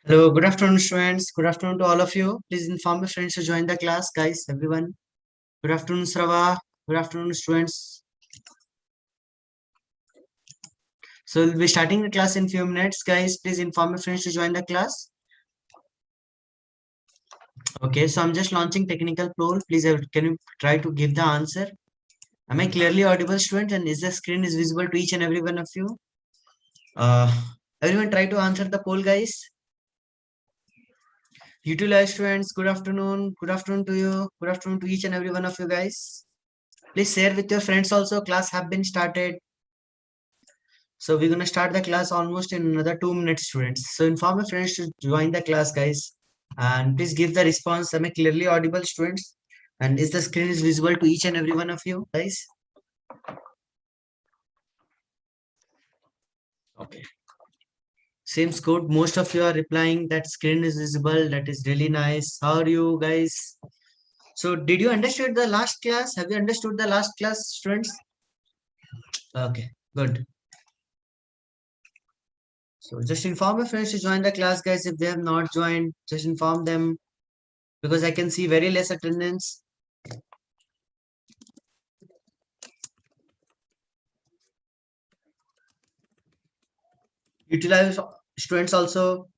Hello, good afternoon, students. Good afternoon to all of you. Please inform your friends to join the class, guys. Everyone. Good afternoon, Srava. Good afternoon, students. So we'll be starting the class in few minutes, guys. Please inform your friends to join the class. Okay, so I'm just launching technical poll. Please, can you try to give the answer? Am I clearly audible, student? And is the screen is visible to each and every one of you? Uh, Everyone, try to answer the poll, guys. Utilize students. Good afternoon. Good afternoon to you. Good afternoon to each and every one of you, guys. Please share with your friends also. Class have been started. So we're gonna start the class almost in another 2 minutes, students. So inform your friends to join the class, guys. And please give the response. Am I clearly audible, students? And is the screen is visible to each and every one of you, guys? Okay. Seems good. Most of you are replying that screen is visible. That is really nice. How are you, guys? So did you understood the last class? Have you understood the last class, students? Okay, good. So just inform your friends to join the class, guys. If they have not joined, just inform them because I can see very less attendance. Utilize students also.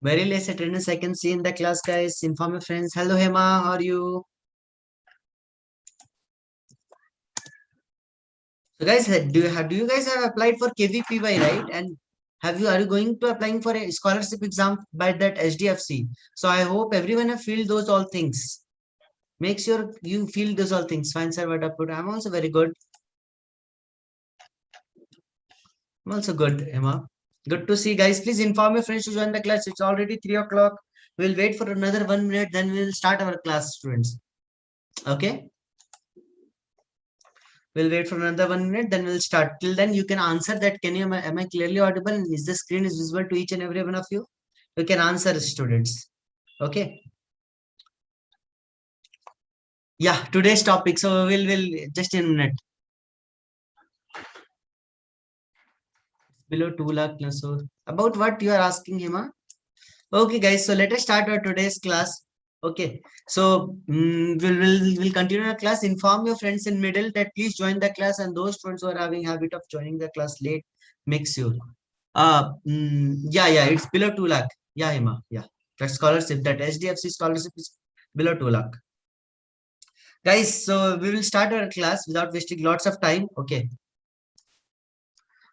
Very less attendance I can see in the class, guys. Inform your friends. Hello, Hema. How are you? So, guys, do you guys have applied for KVPY, right? And are you going to applying for a scholarship exam by that SDFC? So I hope everyone have filled those all things. Make sure you feel those all things. Fine, sir. What I put. I'm also very good. I'm also good, Emma. Good to see, guys. Please inform your friends to join the class. It's already 3 o'clock. We'll wait for another 1 minute, then we'll start our class, students. Okay. We'll wait for another 1 minute, then we'll start. Till then, you can answer that. Am I clearly audible? Is the screen is visible to each and every one of you? You can answer, students. Okay. Yeah, today's topic. So we'll just in a minute. Below 2 lakh plus. So about what you are asking, Hima? Okay, guys. So let us start our today's class. Okay. So we'll continue our class. Inform your friends in middle that please join the class, and those friends who are having habit of joining the class late, make sure. Yeah, it's below 2 lakh. Yeah, Hima. Yeah, that scholarship, that SDFC scholarship is below 2 lakh. Guys, so we will start our class without wasting lots of time. Okay.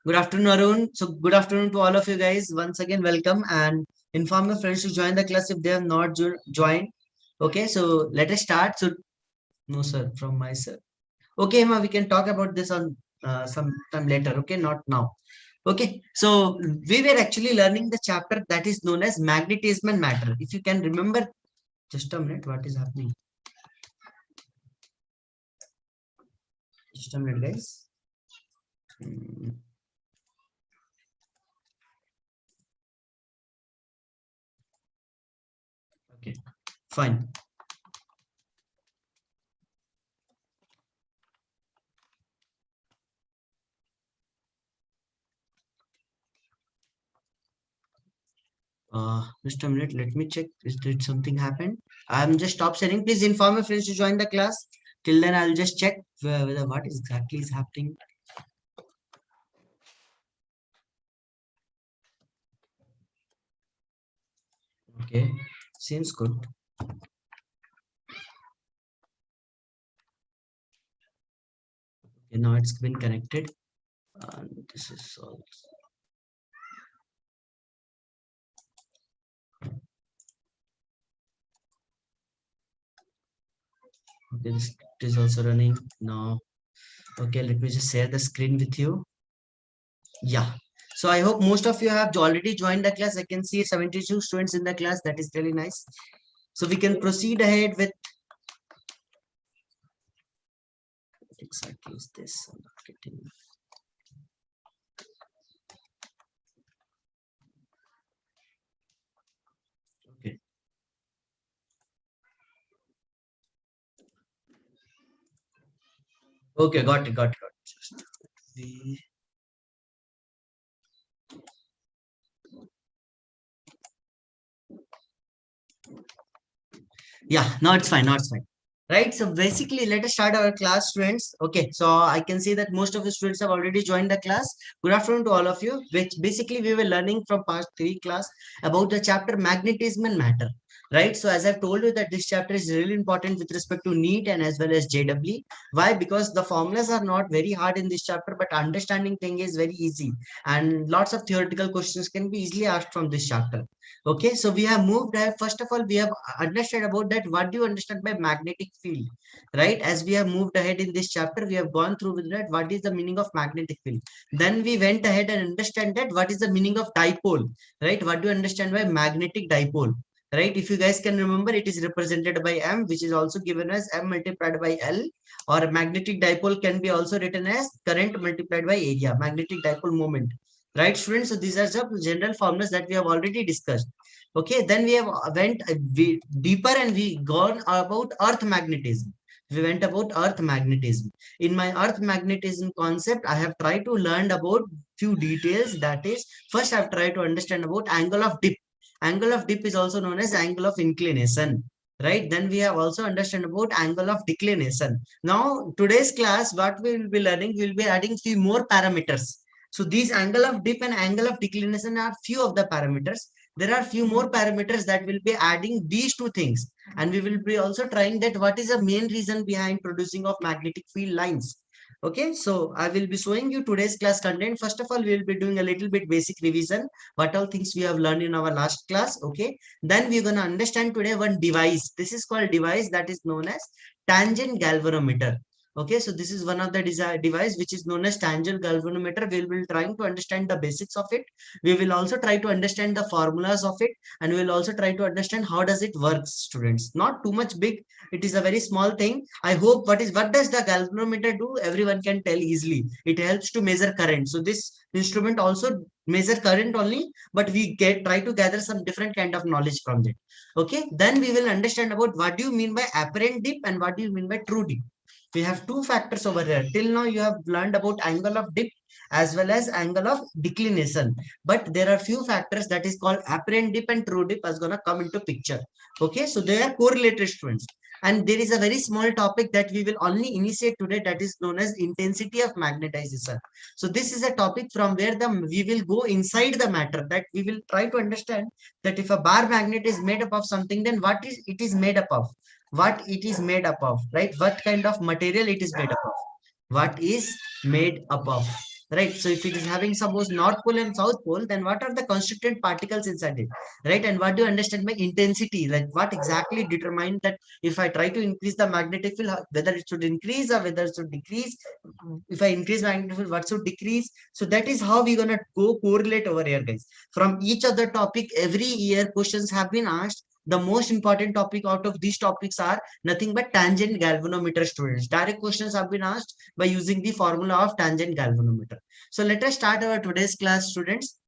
Good afternoon, Arun. So good afternoon to all of you guys. Once again, welcome and inform your friends to join the class if they have not joined. Okay, so let us start. So no, sir, from my sir. Okay, Hima, we can talk about this on some time later. Okay, not now. Okay, so we were actually learning the chapter that is known as magnetism and matter. If you can remember, just a minute, what is happening? Just a minute, guys. Okay, fine. Just a minute, let me check. Did something happen? I'm just stop sharing. Please inform your friends to join the class. Till then, I'll just check whether what exactly is happening. Okay, seems good. Okay, now it's been connected. And this is all. Okay, this is also running now. Okay, let me just share the screen with you. Yeah. So I hope most of you have already joined the class. I can see 72 students in the class. That is really nice. So we can proceed ahead with exactly is this. I'm not getting. Okay. Okay, got it. Just Yeah, no, it's fine. No, it's fine. Right. So basically, let us start our class, students. Okay. So I can see that most of the students have already joined the class. Good afternoon to all of you. Which basically we were learning from past three class about the chapter magnetism and matter. Right. So as I've told you that this chapter is really important with respect to NEET and as well as JW. Why? Because the formulas are not very hard in this chapter, but understanding thing is very easy, and lots of theoretical questions can be easily asked from this chapter. Okay, so we have moved ahead. First of all, we have understood about that. What do you understand by magnetic field? Right? As we have moved ahead in this chapter, we have gone through with that. What is the meaning of magnetic field? Then we went ahead and understand that what is the meaning of dipole? Right? What do you understand by magnetic dipole? Right? If you guys can remember, it is represented by M, which is also given as M multiplied by L, or magnetic dipole can be also written as current multiplied by area, magnetic dipole moment. Right, students? So these are some general formulas that we have already discussed. Okay, then we have went deeper and we gone about earth magnetism. We went about earth magnetism. In my earth magnetism concept, I have tried to learn about few details. That is, first I have tried to understand about angle of dip. Angle of dip is also known as angle of inclination. Right, then we have also understand about angle of declination. Now today's class, what we will be learning, we will be adding few more parameters. So these angle of dip and angle of declination are few of the parameters. There are few more parameters that will be adding these two things, and we will be also trying that what is the main reason behind producing of magnetic field lines. Okay, so I will be showing you today's class content. First of all, we will be doing a little bit basic revision, what all things we have learned in our last class. Okay, then we're going to understand today one device. This is called device that is known as tangent galvanometer. Okay, so this is one of the device which is known as tangent galvanometer. We will be trying to understand the basics of it. We will also try to understand the formulas of it, and we will also try to understand how does it work, students. Not too much big. It is a very small thing. I hope what does the galvanometer do? Everyone can tell easily. It helps to measure current. So this instrument also measure current only, but we try to gather some different kind of knowledge from it. Okay, then we will understand about what do you mean by apparent dip and what do you mean by true dip. We have two factors over here. Till now you have learned about angle of dip as well as angle of declination, but there are few factors that is called apparent dip and true dip is gonna come into picture. Okay, so they are correlated, students, and there is a very small topic that we will only initiate today, that is known as intensity of magnetization. So this is a topic from where we will go inside the matter, that we will try to understand that if a bar magnet is made up of something, then what is it is made up of, what it is made up of, right? What kind of material it is made up of, what is made up of, right? So if it is having suppose north pole and south pole, then what are the constituent particles inside it, right? And what do you understand by intensity, like what exactly determine that if I try to increase the magnetic field, whether it should increase or whether it should decrease. If I increase magnetic field, what should decrease? So that is how we're gonna go correlate over here, guys. From each other topic, every year questions have been asked. The most important topic out of these topics are nothing but tangent galvanometer, students. Direct questions have been asked by using the formula of tangent galvanometer. So let us start our today's class, students.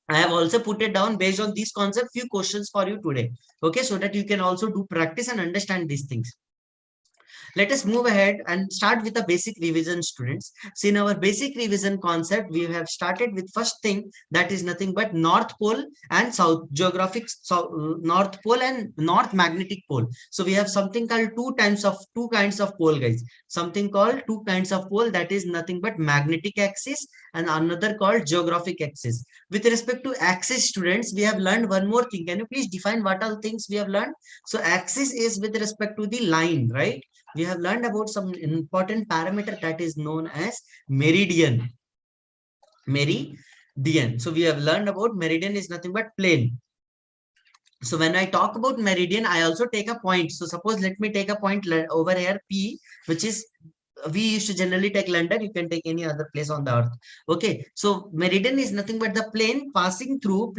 I have also put it down based on these concepts, few questions for you today. Okay, so that you can also do practice and understand these things. Let us move ahead and start with the basic revision, students. See, in our basic revision concept, we have started with first thing, that is nothing but North Pole and South geographic, North Pole and North magnetic pole. So we have something called two kinds of pole, guys. Something called two kinds of pole, that is nothing but magnetic axis and another called geographic axis. With respect to axis, students, we have learned one more thing. Can you please define what all things we have learned? So axis is with respect to the line, right? We have learned about some important parameter that is known as meridian. Meridian. So we have learned about meridian is nothing but plane. So when I talk about meridian, I also take a point. So suppose let me take a point over here, P, which is we used to generally take London. You can take any other place on the earth. Okay, so meridian is nothing but the plane passing through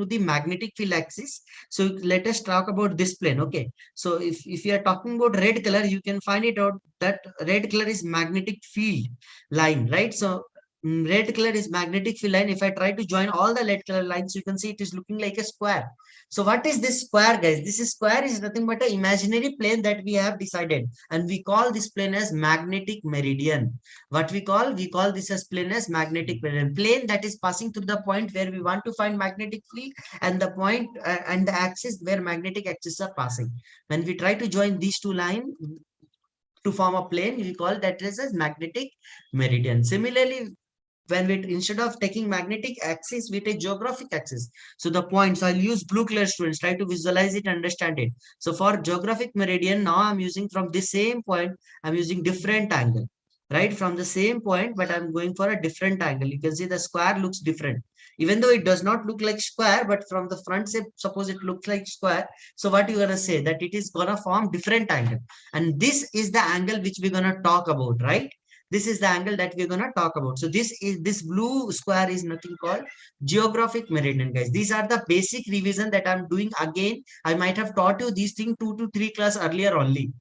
the magnetic field axis. So let us talk about this plane. Okay, so if you are talking about red color, you can find it out that red color is magnetic field line, right? So red color is magnetic field line. If I try to join all the red color lines, you can see it is looking like a square. So what is this square, guys? This is square is nothing but an imaginary plane that we have decided, and we call this plane as magnetic meridian. What we call? We call this as plane as magnetic meridian. Plane that is passing through the point where we want to find magnetic field, and the point and the axis where magnetic axis are passing. When we try to join these two lines to form a plane, we call that as magnetic meridian. Similarly, when we instead of taking magnetic axis, we take geographic axis. So the points, I'll use blue color, students, try to visualize it, understand it. So for geographic meridian, now I'm using from the same point, I'm using different angle, right? From the same point, but I'm going for a different angle. You can see the square looks different, even though it does not look like square, but from the front say, suppose it looks like square. So what you're gonna say, that it is gonna form different angle, and this is the angle which we're gonna talk about, right? This is the angle that we're going to talk about. So this blue square is nothing called geographic meridian, guys. These are the basic revision that I'm doing again. I might have taught you these things 2 to 3 class earlier only.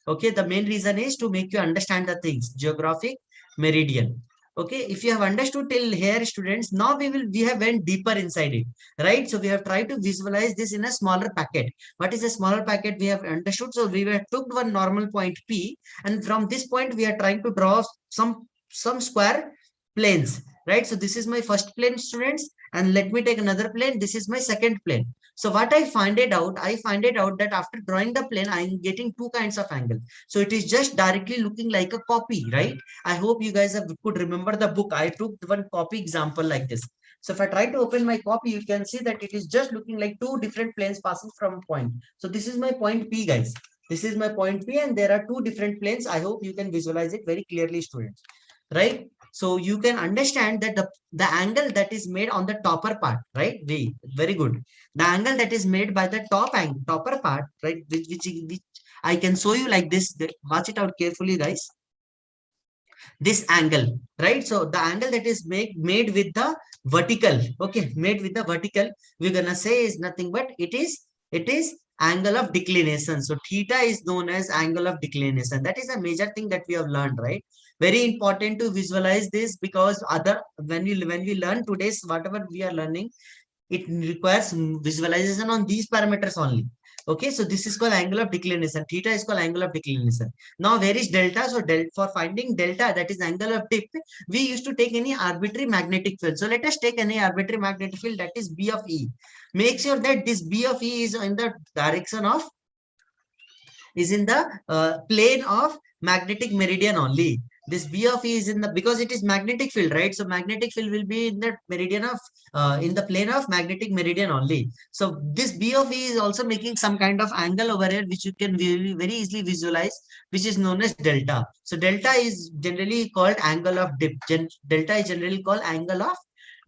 Okay, the main reason is to make you understand the things. Geographic meridian. Okay, if you have understood till here, students, now we have went deeper inside it, right? So we have tried to visualize this in a smaller packet. What is a smaller packet? We have understood. So we have took one normal point P, and from this point we are trying to draw some square planes, right? So this is my first plane, students, and let me take another plane. This is my second plane. So what I find it out, that after drawing the plane, I'm getting two kinds of angle. So it is just directly looking like a copy, right? I hope you guys could remember the book. I took one copy example like this. So if I try to open my copy, you can see that it is just looking like two different planes passing from a point. So this is my point P, guys. This is my point P, and there are two different planes. I hope you can visualize it very clearly, students, right? So you can understand that the angle that is made on the topper part, right? Very good. The angle that is made by the topper part, right? Which I can show you like this. Watch it out carefully, guys. This angle, right? So the angle that is made with the vertical, okay, made with the vertical, we're gonna say is nothing but it is angle of declination. So theta is known as angle of declination. That is a major thing that we have learned, right? Very important to visualize this, because other when we learn today's whatever we are learning, it requires visualization on these parameters only. Okay, so this is called angle of declination. Theta is called angle of declination. Now where is delta? So for finding delta, that is angle of dip, we used to take any arbitrary magnetic field. So let us take any arbitrary magnetic field, that is B of E. Make sure that this B of E is in the direction of, is in the plane of magnetic meridian only. This B of E is in the, because it is magnetic field, right? So magnetic field will be in the meridian of, in the plane of magnetic meridian only. So this B of E is also making some kind of angle over here, which you can very easily visualize, which is known as delta. So delta is generally called angle of dip. Delta is generally called angle of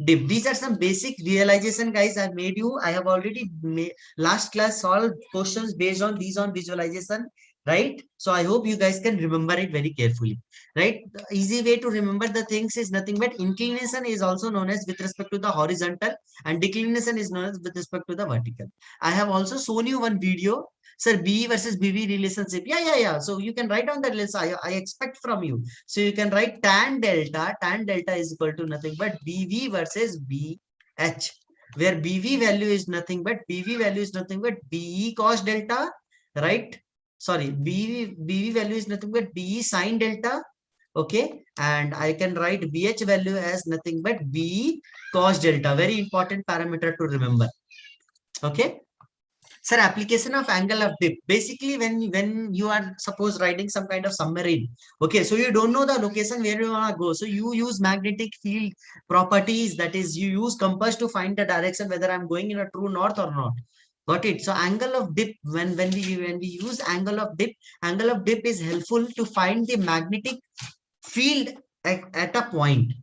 dip. These are some basic realization, guys. I made you. I have already made last class solved questions based on these on visualization, right? So I hope you guys can remember it very carefully, right? The easy way to remember the things is nothing but inclination is also known as with respect to the horizontal, and declination is known as with respect to the vertical. I have also shown you one video, sir, BE versus BV relationship. Yeah. So you can write down that list. I expect from you. So you can write tan delta. Tan delta is equal to nothing but BV versus BH, where BV value is nothing but BE cos delta, right? Sorry, BV value is nothing but BE sine delta. Okay, and I can write BH value as nothing but BE cos delta. Very important parameter to remember. Okay. Sir, application of angle of dip. Basically, when you are suppose riding some kind of submarine, okay, so you don't know the location where you wanna go. So you use magnetic field properties, that is, you use compass to find the direction whether I'm going in a true north or not. Got it? So angle of dip, when we use angle of dip is helpful to find the magnetic field at a point.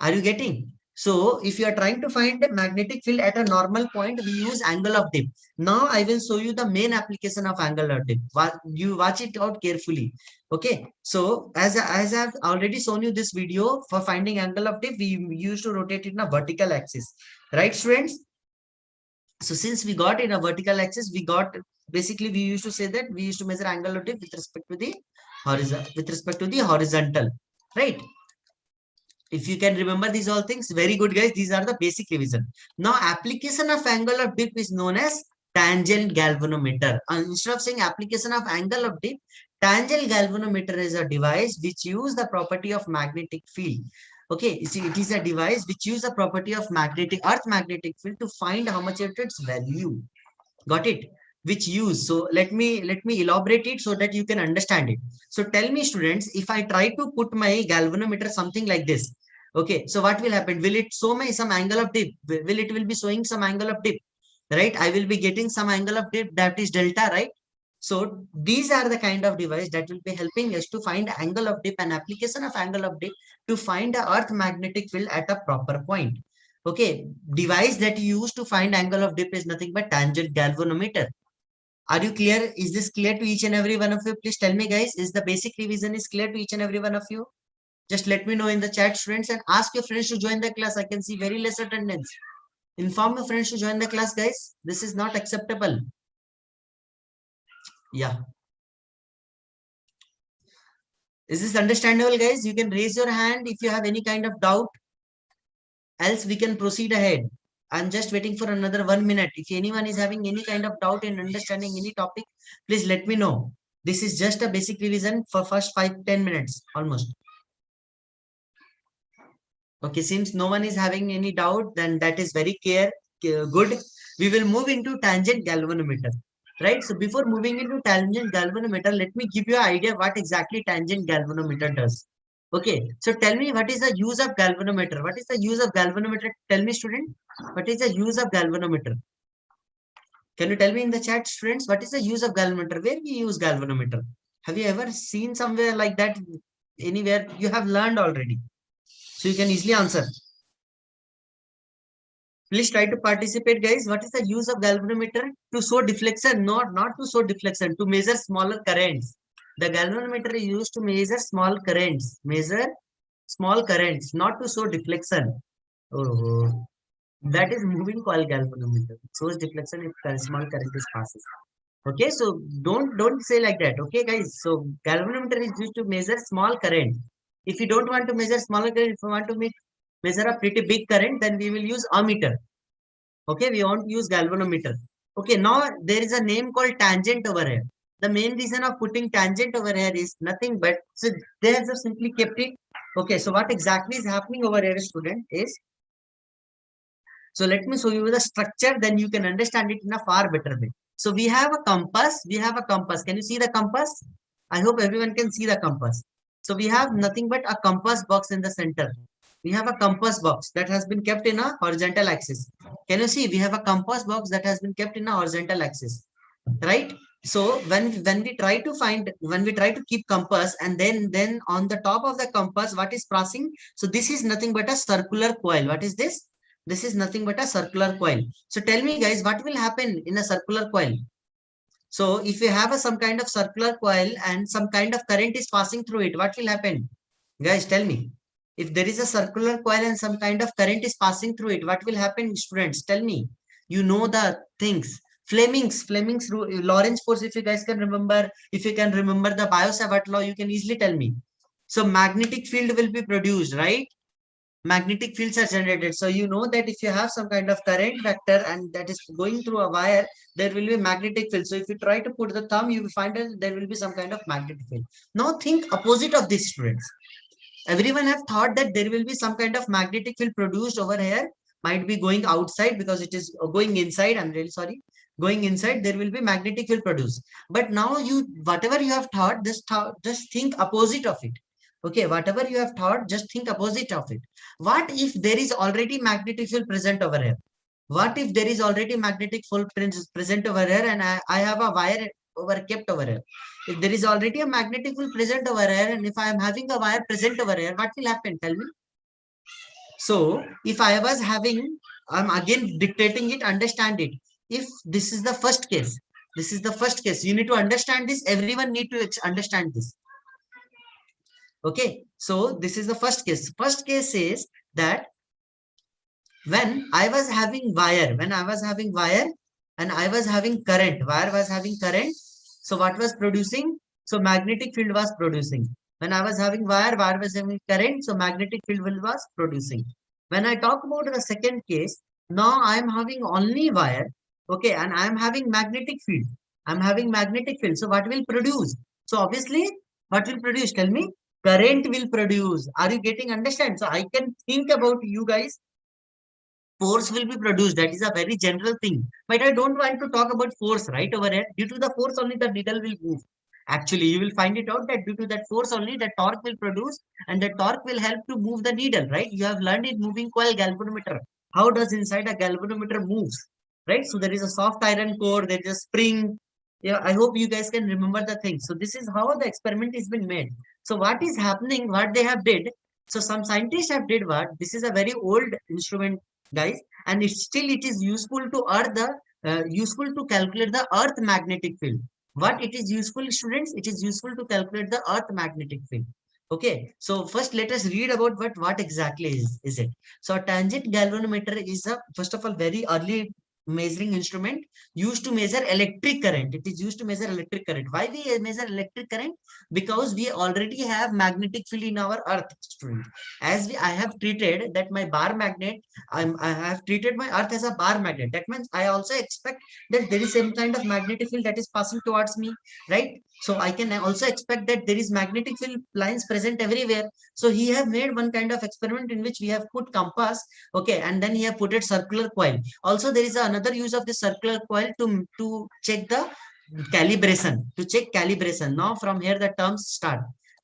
Are you getting? So if you are trying to find a magnetic field at a normal point, we use angle of dip. Now I will show you the main application of angle of dip. You watch it out carefully. Okay. So as I've already shown you this video, for finding angle of dip, we used to rotate it in a vertical axis. Right, students? So since we got in a vertical axis, basically we used to say that we used to measure angle of dip with respect to the horizontal, right? If you can remember these all things, very good, guys. These are the basic revision. Now, application of angle of dip is known as tangent galvanometer. Instead of saying application of angle of dip, tangent galvanometer is a device which use the property of magnetic field. Okay, you see, it is a device which use the property of earth magnetic field to find how much of its value. Got it? Which use? So let me elaborate it so that you can understand it. So tell me, students, if I try to put my galvanometer something like this, okay, so what will happen? Will it show me some angle of dip? Will it will be showing some angle of dip, right? I will be getting some angle of dip, that is delta, right? So these are the kind of device that will be helping us to find angle of dip and application of angle of dip to find the earth magnetic field at a proper point. Okay, device that you use to find angle of dip is nothing but tangent galvanometer. Are you clear? Is this clear to each and every one of you? Please tell me, guys, is the basic revision is clear to each and every one of you? Just let me know in the chat, students, and ask your friends to join the class. I can see very less attendance. Inform your friends to join the class, guys. This is not acceptable. Yeah. Is this understandable, guys? You can raise your hand if you have any kind of doubt. Else we can proceed ahead. I'm just waiting for another 1 minute. If anyone is having any kind of doubt in understanding any topic, please let me know. This is just a basic revision for first 5-10 minutes almost. Okay, since no one is having any doubt, then that is very clear. Good. We will move into tangent galvanometer. Right. So before moving into tangent galvanometer, let me give you an idea what exactly tangent galvanometer does. Okay. So tell me, what is the use of galvanometer? What is the use of galvanometer? Tell me, student. What is the use of galvanometer? Can you tell me in the chat, students, what is the use of galvanometer? Where we use galvanometer? Have you ever seen somewhere like that? Anywhere you have learned already? So you can easily answer. Please try to participate, guys. What is the use of galvanometer? To show deflection, not to show deflection, to measure smaller currents. The galvanometer is used to measure small currents. Measure small currents, not to show deflection. Oh, that is moving coil galvanometer. It shows deflection if small current is passes. Okay, so don't say like that. Okay, guys. So galvanometer is used to measure small current. If you don't want to measure smaller current, if you want to measure a pretty big current, then we will use ammeter. Okay, we want to use galvanometer. Okay, now there is a name called tangent over here. The main reason of putting tangent over here is nothing but, so they have just simply kept it. Okay, so what exactly is happening over here, student, is, so let me show you the structure, then you can understand it in a far better way. So we have a compass, Can you see the compass? I hope everyone can see the compass. So we have nothing but a compass box in the center. We have a compass box that has been kept in a horizontal axis. Can you see? We have a compass box that has been kept in a horizontal axis, right? So when we try to find, when we try to keep compass, and then on the top of the compass, what is passing? So this is nothing but a circular coil. What is this? This is nothing but a circular coil. So tell me, guys, what will happen in a circular coil? So if you have some kind of circular coil and some kind of current is passing through it, what will happen? Guys, tell me. If there is a circular coil and some kind of current is passing through it, what will happen, students? Tell me. You know the things. Fleming's rule, Lorentz force, if you guys can remember, if you can remember the Biot-Savart law, you can easily tell me. So magnetic field will be produced, right? Magnetic fields are generated. So you know that if you have some kind of current vector and that is going through a wire, there will be magnetic field. So if you try to put the thumb, you will find that there will be some kind of magnetic field. Now think opposite of this, students. Everyone have thought that there will be some kind of magnetic field produced over here, might be going outside because it is going inside. I'm really sorry. Going inside, there will be magnetic field produced. But now you, whatever you have thought, just think opposite of it. Okay, whatever you have thought, just think opposite of it. What if there is already magnetic field present over here? What if there is already magnetic field present over here and I have a wire over kept over here? If there is already a magnetic field present over here and if I am having a wire present over here, what will happen? Tell me. So if I was having, I'm again dictating it, understand it. If this is the first case, this is the first case. You need to understand this. Everyone need to understand this. Okay. So this is the first case. First case says that when I was having wire, and I was having current, wire was having current. So what was producing? So magnetic field was producing. When I was having wire, wire was having current, so magnetic field was producing. When I talk about the second case, now I am having only wire, okay, and I am having magnetic field. I'm having magnetic field. So what will produce? So obviously, what will produce? Tell me. Current will produce. Are you getting understand? So I can think about you guys, force will be produced. That is a very general thing. But I don't want to talk about force right over here. Due to the force only the needle will move. Actually, you will find it out that due to that force only the torque will produce and the torque will help to move the needle, right? You have learned in moving coil galvanometer. How does inside a galvanometer moves, right? So there is a soft iron core, there is a spring. Yeah, I hope you guys can remember the thing. So this is how the experiment has been made. So what is happening, what they have did, so some scientists have did what, this is a very old instrument guys, and it is useful to earth the useful to calculate the earth magnetic field. What it is useful, students, it is useful to calculate the earth magnetic field. Okay, so first let us read about what exactly is it. So a tangent galvanometer is a first of all very early measuring instrument used to measure electric current. It is used to measure electric current. Why we measure electric current? Because we already have magnetic field in our earth, student. As I have treated that my bar magnet, I have treated my earth as a bar magnet. That means I also expect that there is some kind of magnetic field that is passing towards me, right? So I can also expect that there is magnetic field lines present everywhere. So he have made one kind of experiment in which we have put compass, okay, and then he have put it circular coil. Also, there is another use of the circular coil to check the calibration, to check calibration. Now from here the terms start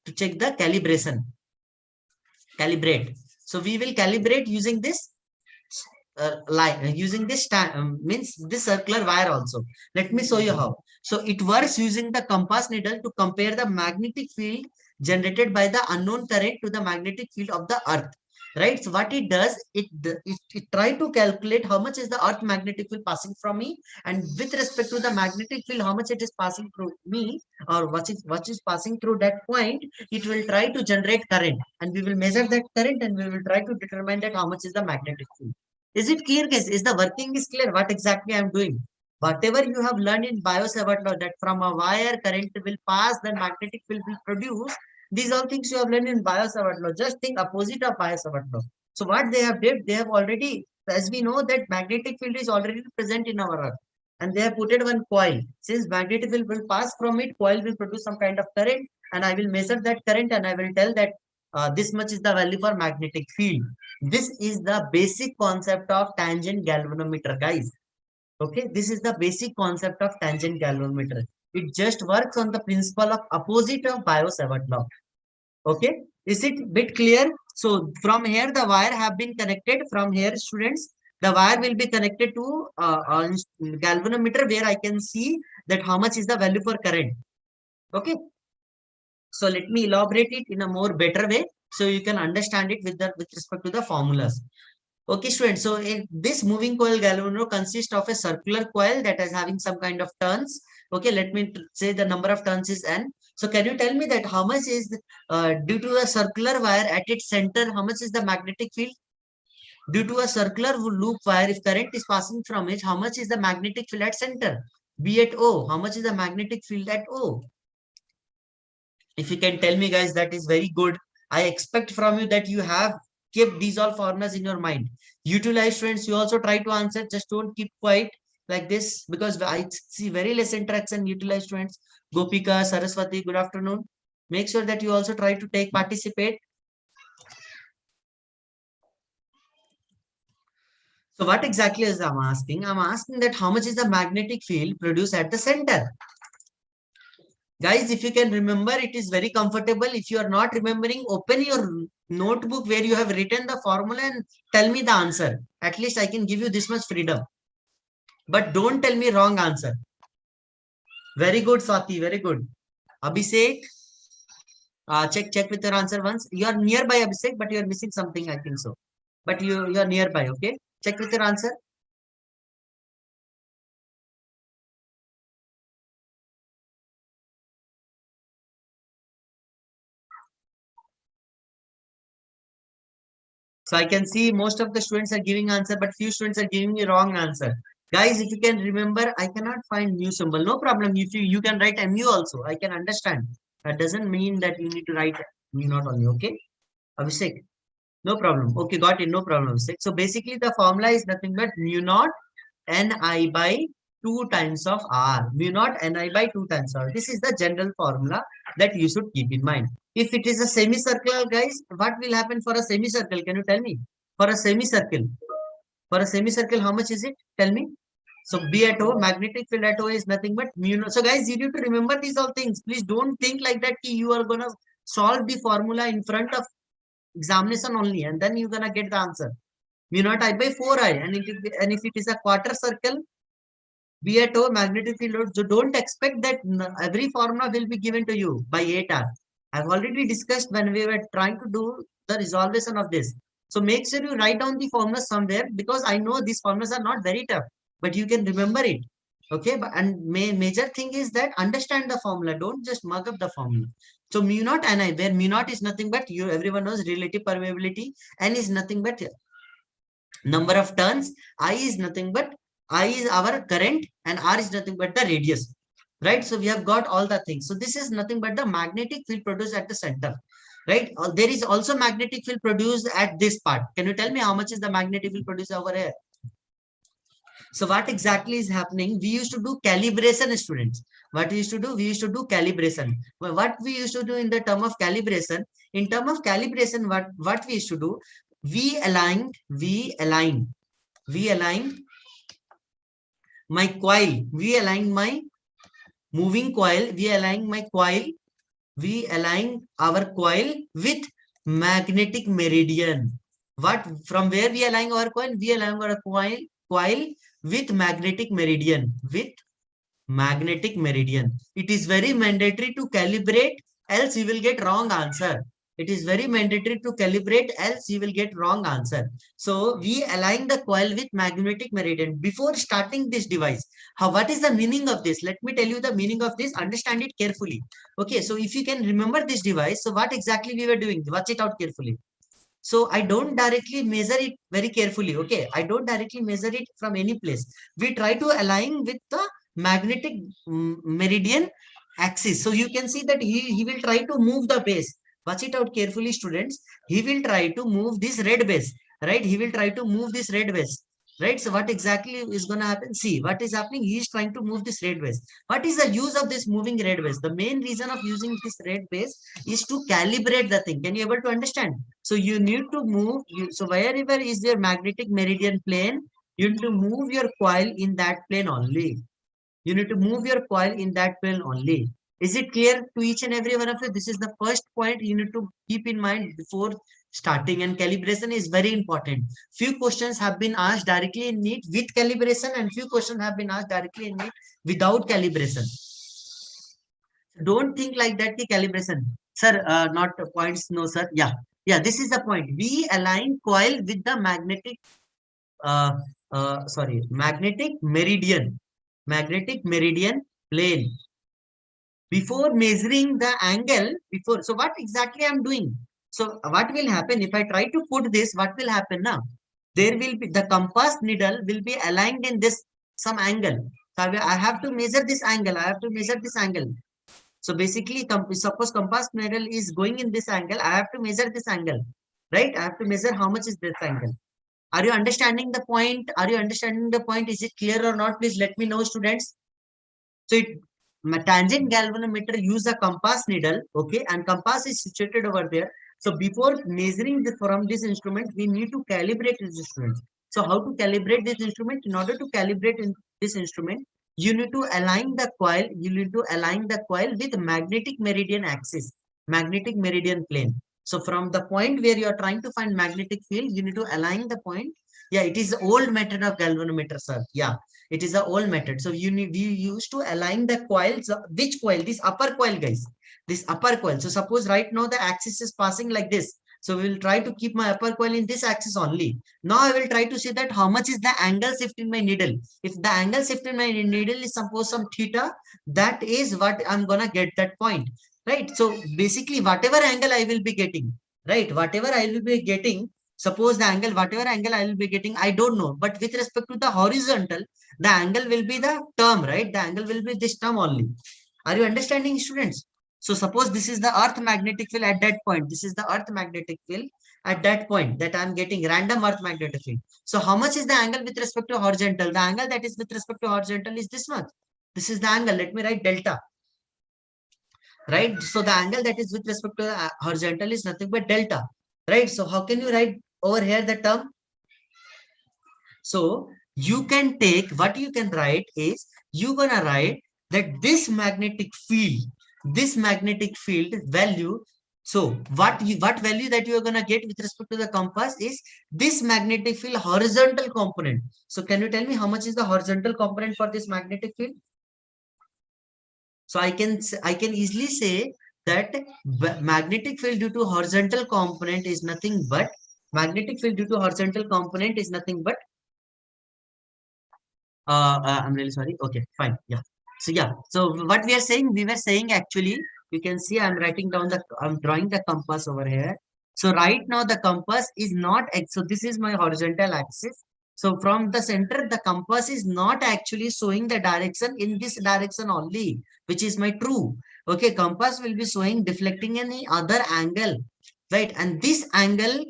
to check the calibration, calibrate. So we will calibrate using this line, using this means this circular wire also. Let me show you how. So it works using the compass needle to compare the magnetic field generated by the unknown current to the magnetic field of the earth, right? So what it does, it try to calculate how much is the earth magnetic field passing from me, and with respect to the magnetic field how much it is passing through me, or what is passing through that point, it will try to generate current, and we will measure that current and we will try to determine that how much is the magnetic field. Is it clear, guys? Is the working is clear? What exactly I am doing? Whatever you have learned in Biosavart law, that from a wire current will pass, then magnetic field will produce. These all things you have learned in Biosavart law. Just think opposite of Biosavart law. So what they have did, they have already, as we know that magnetic field is already present in our earth, and they have put it one coil. Since magnetic field will pass from it, coil will produce some kind of current, and I will measure that current and I will tell that this much is the value for magnetic field. This is the basic concept of tangent galvanometer, guys. Okay, this is the basic concept of tangent galvanometer. It just works on the principle of opposite of Biot-Savart law. Okay, is it bit clear? So from here, the wire have been connected. From here, students, the wire will be connected to galvanometer, where I can see that how much is the value for current. Okay, so let me elaborate it in a more better way, so you can understand it with respect to the formulas. Okay, students. So in this moving coil galvanometer consists of a circular coil that is having some kind of turns. Okay, let me say the number of turns is n. So can you tell me that how much is due to a circular wire at its center, how much is the magnetic field? Due to a circular loop wire, if current is passing from it, how much is the magnetic field at center? Be at O. How much is the magnetic field at O? If you can tell me, guys, that is very good. I expect from you that you have kept these all formulas in your mind. Utilize, friends. You also try to answer. Just don't keep quiet like this, because I see very less interaction. Utilize, friends. Gopika, Saraswati, good afternoon. Make sure that you also try to participate. So what exactly is I'm asking? I'm asking that how much is the magnetic field produced at the center? Guys, if you can remember, it is very comfortable. If you are not remembering, open your notebook where you have written the formula and tell me the answer. At least I can give you this much freedom. But don't tell me wrong answer. Very good, Swati. Very good. Abhishek, check with your answer once. You are nearby, Abhishek, but you are missing something, I think so. But you are nearby, okay? Check with your answer. So I can see most of the students are giving answer, but few students are giving me wrong answer. Guys, if you can remember, I cannot find mu symbol. No problem. If you can write mu also, I can understand. That doesn't mean that you need to write mu naught only. Okay, Abhishek. No problem. Okay, got it. No problem, Abhishek. So basically, the formula is nothing but mu naught Ni by 2 times of R. Mu naught Ni by 2 times R. This is the general formula that you should keep in mind. If it is a semicircle, guys, what will happen for a semicircle? Can you tell me? For a semicircle, how much is it? Tell me. So B at O, magnetic field at O is nothing but mu naught. So guys, you need to remember these all things. Please don't think like that ki you are gonna solve the formula in front of examination only, and then you're gonna get the answer. Mu naught I by 4I, and if it is a quarter circle, be at O magnetic field load. So don't expect that every formula will be given to you by 8R. I've already discussed when we were trying to do the resolution of this. So make sure you write down the formulas somewhere, because I know these formulas are not very tough, but you can remember it. Okay, but and major thing is that understand the formula. Don't just mug up the formula. So mu naught Ni, where mu naught is nothing but, you everyone knows, relative permeability, N is nothing but number of turns, I is nothing but, I is our current, and R is nothing but the radius, right? So we have got all the things. So this is nothing but the magnetic field produced at the center, right? There is also magnetic field produced at this part. Can you tell me how much is the magnetic field produced over here? So what exactly is happening? We used to do calibration, students. What we used to do? We used to do calibration. Well, what we used to do in the term of calibration? In term of calibration, what we used to do? We aligned my coil. We aligned my moving coil. We aligned my coil. We aligned our coil with magnetic meridian. What, from where we align our coil? We align our coil with magnetic meridian. With magnetic meridian. It is very mandatory to calibrate, else you will get wrong answer. It is very mandatory to calibrate, else you will get wrong answer. So we align the coil with magnetic meridian before starting this device. What is the meaning of this? Let me tell you the meaning of this. Understand it carefully. Okay, so if you can remember this device, so what exactly we were doing? Watch it out carefully. So I don't directly measure it very carefully. Okay, I don't directly measure it from any place. We try to align with the magnetic meridian axis. So you can see that he will try to move the base. Watch it out carefully, students. He will try to move this red base, right? He will try to move this red base, right? So what exactly is going to happen? See what is happening. He is trying to move this red base. What is the use of this moving red base? The main reason of using this red base is to calibrate the thing. Can you able to understand? So you need to move. So wherever is your magnetic meridian plane, you need to move your coil in that plane only. You need to move your coil in that plane only. Is it clear to each and every one of you? This is the first point you need to keep in mind before starting, and calibration is very important. Few questions have been asked directly in NEET with calibration, and few questions have been asked directly in NEET without calibration. Don't think like that, the calibration. Sir, not points, no sir. Yeah, this is the point. We align coil with the magnetic magnetic meridian plane before measuring the angle. So what exactly I'm doing? So what will happen if I try to put this? What will happen now? There will be the compass needle will be aligned in this some angle. So I have to measure this angle. So basically, suppose compass needle is going in this angle, I have to measure this angle, right? I have to measure how much is this angle. Are you understanding the point? Are you understanding the point? Is it clear or not? Please let me know, students. So tangent galvanometer use a compass needle, okay, and compass is situated over there. So before measuring from this instrument, we need to calibrate this instrument. So how to calibrate this instrument? In order to calibrate in this instrument, you need to align the coil. You need to align the coil with magnetic meridian axis, magnetic meridian plane. So from the point where you are trying to find magnetic field, you need to align the point. Yeah, it is the old method of galvanometer, sir. Yeah, it is the old method. So we used to align the coils. Which coil? This upper coil, guys. This upper coil. So suppose right now the axis is passing like this. So we will try to keep my upper coil in this axis only. Now I will try to see that how much is the angle shift in my needle. If the angle shift in my needle is suppose some theta, that is what I'm gonna get that point. Right. So basically whatever angle I will be getting, right? Whatever I will be getting, suppose the angle, whatever angle I will be getting, I don't know. But with respect to the horizontal, the angle will be the term, right? The angle will be this term only. Are you understanding, students? So suppose this is the earth magnetic field at that point. This is the earth magnetic field at that point that I'm getting random earth magnetic field. So how much is the angle with respect to horizontal? The angle that is with respect to horizontal is this much. This is the angle. Let me write delta. Right. So the angle that is with respect to the horizontal is nothing but delta. Right. So how can you write over here the term? So you can take, what you can write is, you're gonna write that this magnetic field value. So what value that you are gonna get with respect to the compass is this magnetic field horizontal component. So can you tell me how much is the horizontal component for this magnetic field? So I can easily say that magnetic field due to horizontal component is nothing but magnetic field due to horizontal component is nothing but I'm really sorry. Okay, fine. Yeah. So yeah. So what we were saying actually, you can see I'm drawing the compass over here. So right now the compass is not, so this is my horizontal axis. So from the center, the compass is not actually showing the direction in this direction only, which is my true. Okay, compass will be showing deflecting any other angle, right? And this angle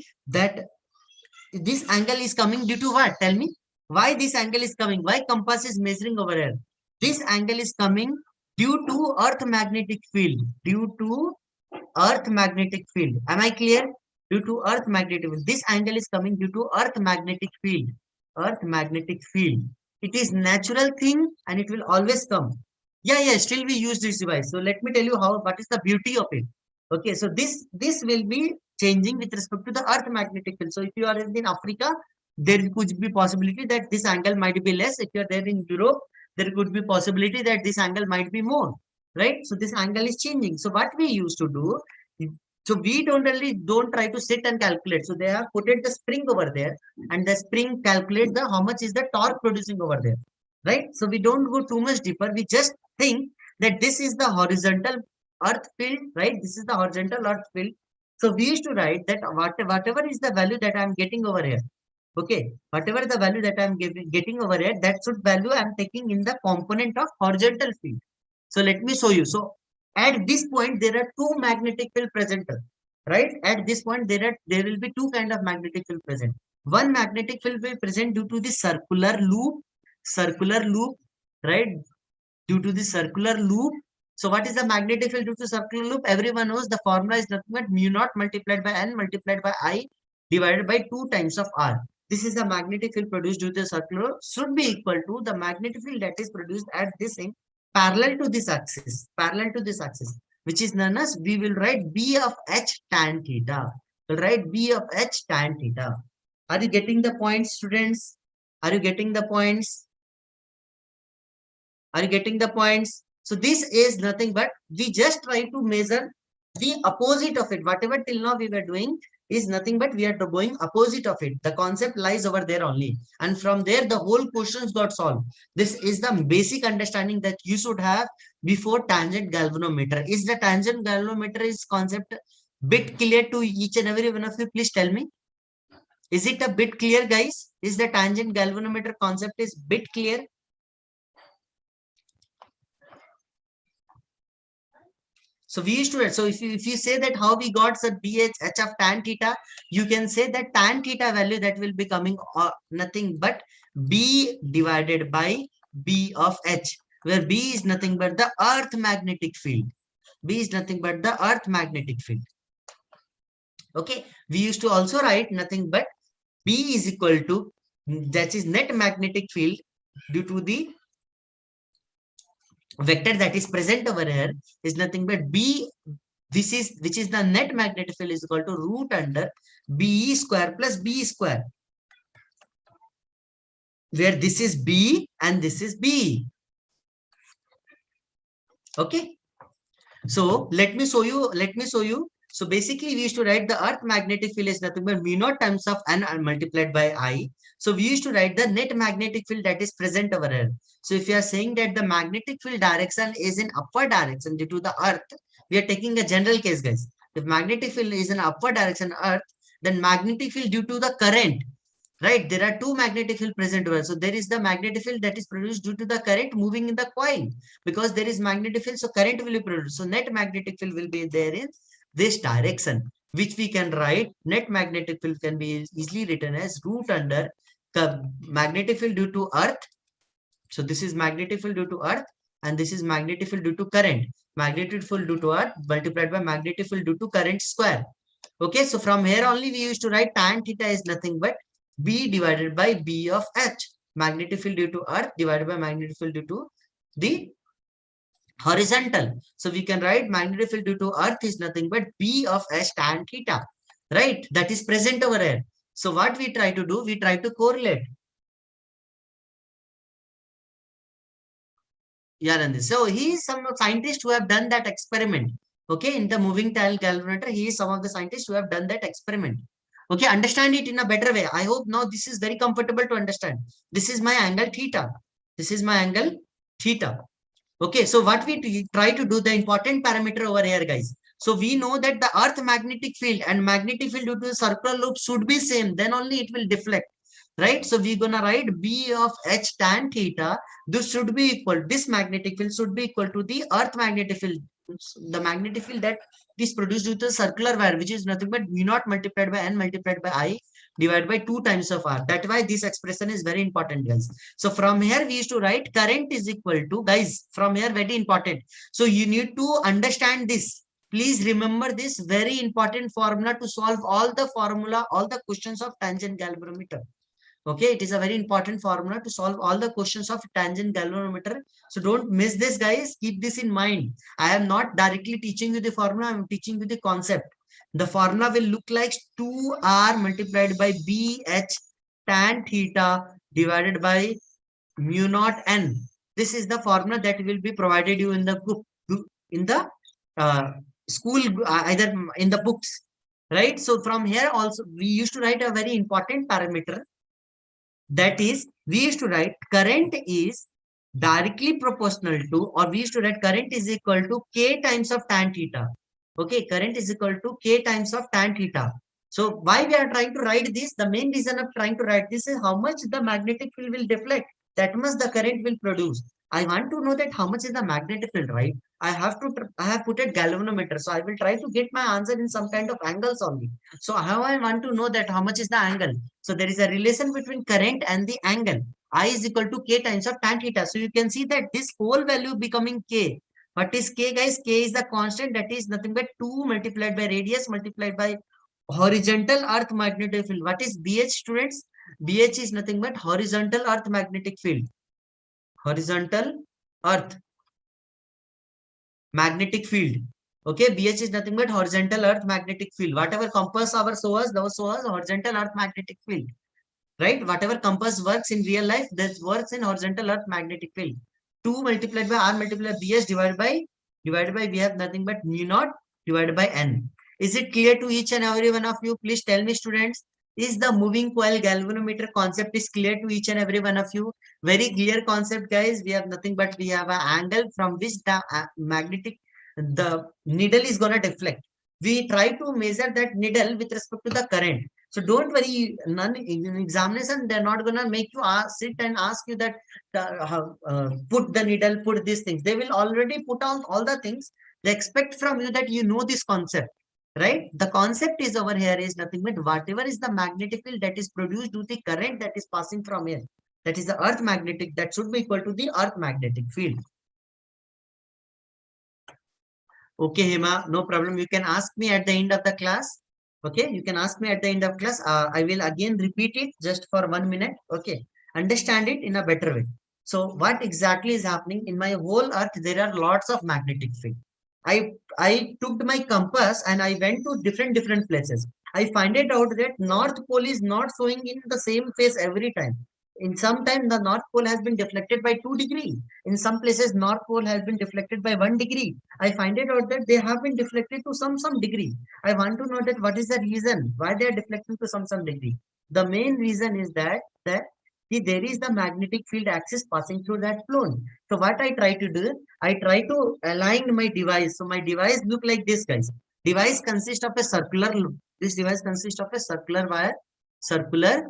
is coming due to what? Tell me. Why this angle is coming? Why compass is measuring over here? This angle is coming due to earth magnetic field. Due to earth magnetic field. Am I clear? Due to earth magnetic field. This angle is coming due to earth magnetic field. Earth magnetic field. It is natural thing and it will always come. Yeah, yeah, still we use this device. So let me tell you what is the beauty of it. Okay, so this will be changing with respect to the earth magnetic field. So if you are in Africa, there could be possibility that this angle might be less. If you are there in Europe, there could be possibility that this angle might be more, right? So this angle is changing. So what we used to do, so we don't try to sit and calculate. So they have put it the spring over there, and the spring calculate the how much is the torque producing over there, right? So we don't go too much deeper. We just think that this is the horizontal earth field, right? This is the horizontal earth field. So we used to write that whatever is the value that I'm getting over here, okay, whatever the value that I'm getting over here, that should value I'm taking in the component of horizontal field. So let me show you. So at this point, there are two magnetic field present, right? At this point, there will be two kind of magnetic field present. One magnetic field will present due to the circular loop, right? Due to the circular loop. So what is the magnetic field due to circular loop? Everyone knows the formula is nothing but mu naught multiplied by n multiplied by I divided by 2 times of r. This is the magnetic field produced due to circular should be equal to the magnetic field that is produced at this end parallel to this axis, which is known as, we will write B of h tan theta. We'll write B of h tan theta. Are you getting the points, students? Are you getting the points? Are you getting the points? So this is nothing but we just try to measure the opposite of it. Whatever till now we were doing is nothing but we are going opposite of it. The concept lies over there only. And from there, the whole questions got solved. This is the basic understanding that you should have before tangent galvanometer. Is the tangent galvanometer is concept bit clear to each and every one of you? Please tell me. Is it a bit clear, guys? Is the tangent galvanometer concept is bit clear? So we used to, so if you say that how we got the BH h of tan theta, you can say that tan theta value that will be coming nothing but B divided by B of H, where B is nothing but the earth magnetic field. B is nothing but the earth magnetic field. Okay, we used to also write nothing but B is equal to, that is net magnetic field due to the vector that is present over here is nothing but B, which is the net magnetic field is equal to root under B square plus B square, where this is B and this is B. Okay. So let me show you. So basically we used to write the earth magnetic field is nothing but mu naught times of n multiplied by I. So we used to write the net magnetic field that is present over here. So if you are saying that the magnetic field direction is in upward direction due to the earth, we are taking a general case, guys. If magnetic field is in upward direction earth, then magnetic field due to the current, right? There are two magnetic field present over. So there is the magnetic field that is produced due to the current moving in the coil. Because there is magnetic field, so current will be produced. So net magnetic field will be there in this direction, which we can write. Net magnetic field can be easily written as root under the magnetic field due to earth. So this is magnetic field due to earth, and this is magnetic field due to current. Magnetic field due to earth multiplied by magnetic field due to current square. Okay, so from here only we used to write tan theta is nothing but B divided by B of H. Magnetic field due to earth divided by magnetic field due to the horizontal. So we can write magnetic field due to earth is nothing but B of H tan theta, right? That is present over here. So what we try to do, we try to correlate. Yeah, Nandhi. So he is some scientist who have done that experiment. Okay, in the moving tile galvanometer, he is some of the scientists who have done that experiment. Okay, understand it in a better way. I hope now this is very comfortable to understand. This is my angle theta. This is my angle theta. Okay, so what we try to do, the important parameter over here, guys. So we know that the earth magnetic field and magnetic field due to the circular loop should be same. Then only it will deflect, right? So we're gonna write B of H tan theta. This should be equal. This magnetic field should be equal to the earth magnetic field. The magnetic field that is produced due to the circular wire, which is nothing but V naught multiplied by N multiplied by I divided by 2 times of R. That's why this expression is very important, guys. So from here we used to write current is equal to, guys, from here very important. So you need to understand this. Please remember this very important formula to solve all the questions of tangent galvanometer. Okay, it is a very important formula to solve all the questions of tangent galvanometer. So don't miss this, guys. Keep this in mind. I am not directly teaching you the formula. I am teaching you the concept. The formula will look like 2r multiplied by bh tan theta divided by mu naught n. This is the formula that will be provided you in the book, in the uh, school, either in the books, right? So from here also we used to write a very important parameter. That is, we used to write current is directly proportional to, or we used to write current is equal to K times of tan theta. Okay, current is equal to K times of tan theta. So why we are trying to write this? The main reason of trying to write this is how much the magnetic field will deflect. That much the current will produce. I want to know that how much is the magnetic field, right? I have put a galvanometer. So I will try to get my answer in some kind of angles only. So how I want to know that how much is the angle? So there is a relation between current and the angle. I is equal to K times of tan theta. So you can see that this whole value becoming K. What is K, guys? K is the constant, that is nothing but 2 multiplied by radius multiplied by horizontal earth magnetic field. What is BH, students? BH is nothing but horizontal earth magnetic field. Horizontal earth magnetic field. Okay, BH is nothing but horizontal earth magnetic field. Whatever compass our shows, those shows horizontal earth magnetic field. Right? Whatever compass works in real life, that works in horizontal earth magnetic field. 2 multiplied by R multiplied by BH divided by we have nothing but mu naught divided by N. Is it clear to each and every one of you? Please tell me, students. Is the moving coil galvanometer concept is clear to each and every one of you? Very clear concept, guys. We have nothing but we have an angle from which the the needle is gonna deflect. We try to measure that needle with respect to the current. So don't worry, none in examination, they're not gonna make you sit and ask you that put the needle, put these things. They will already put on all the things. They expect from you that you know this concept, right? The concept is over here is nothing but whatever is the magnetic field that is produced due to the current that is passing from here. That is the earth magnetic, that should be equal to the earth magnetic field. Okay, Hema, no problem. You can ask me at the end of the class. Okay, you can ask me at the end of class. I will again repeat it just for 1 minute. Okay, understand it in a better way. So what exactly is happening in my whole earth? There are lots of magnetic field. I took my compass and I went to different places. I find it out that North Pole is not showing in the same phase every time. In some time, the North Pole has been deflected by 2 degrees. In some places, North Pole has been deflected by 1 degree. I find it out that they have been deflected to some degree. I want to know that what is the reason why they are deflecting to some degree. The main reason is that there is the magnetic field axis passing through that plane. So what I try to do, I try to align my device. So my device look like this, guys. Device consists of a circular loop. This device consists of a circular wire, circular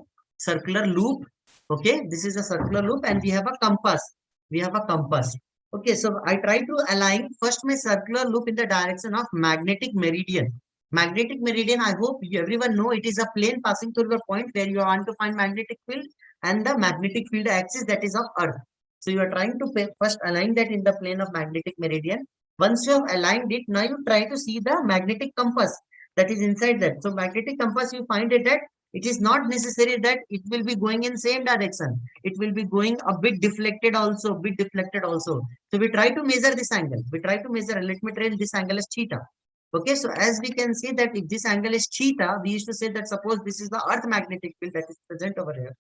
circular loop. Okay, this is a circular loop, and we have a compass. We have a compass. Okay, so I try to align first my circular loop in the direction of magnetic meridian. Magnetic meridian, I hope everyone know, it is a plane passing through the point where you want to find magnetic field and the magnetic field axis, that is of Earth. So you are trying to first align that in the plane of magnetic meridian. Once you have aligned it, now you try to see the magnetic compass that is inside that. So magnetic compass, you find it that it is not necessary that it will be going in same direction. It will be going a bit deflected also, bit deflected also. So we try to measure this angle. We try to measure, let me tell this angle is theta. Okay, so as we can see that if this angle is theta, we used to say that suppose this is the Earth magnetic field that is present over here,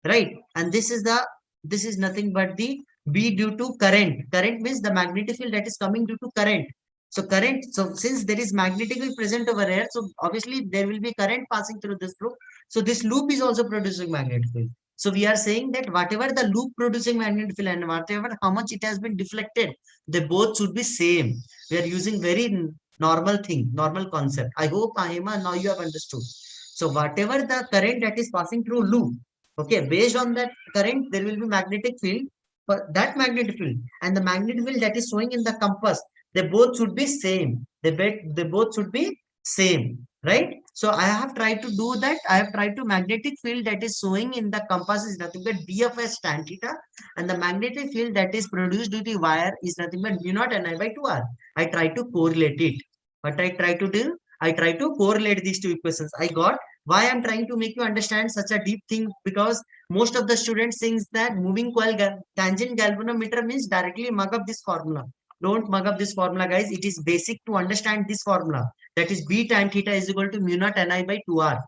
right? And this is nothing but the B due to current. Current means the magnetic field that is coming due to current. So current, so since there is magnetic field present over here, so obviously there will be current passing through this loop. So this loop is also producing magnetic field. So we are saying that whatever the loop producing magnetic field and whatever how much it has been deflected, they both should be same. We are using very normal thing, normal concept. I hope, Ahima, now you have understood. So whatever the current that is passing through loop, okay, based on that current, there will be magnetic field. But that magnetic field and the magnetic field that is showing in the compass, they both should be same. They both should be same, right? So I have tried to do that. I have tried to magnetic field that is showing in the compass is nothing but BFS tan theta, and the magnetic field that is produced due to the wire is nothing but mu naught Ni by 2R. I try to correlate it. What I try to do, I try to correlate these two equations. I got why I'm trying to make you understand such a deep thing, because most of the students thinks that moving coil tangent galvanometer means directly mug up this formula. Don't mug up this formula, guys. It is basic to understand this formula. That is B tan theta is equal to mu naught Ni by 2R.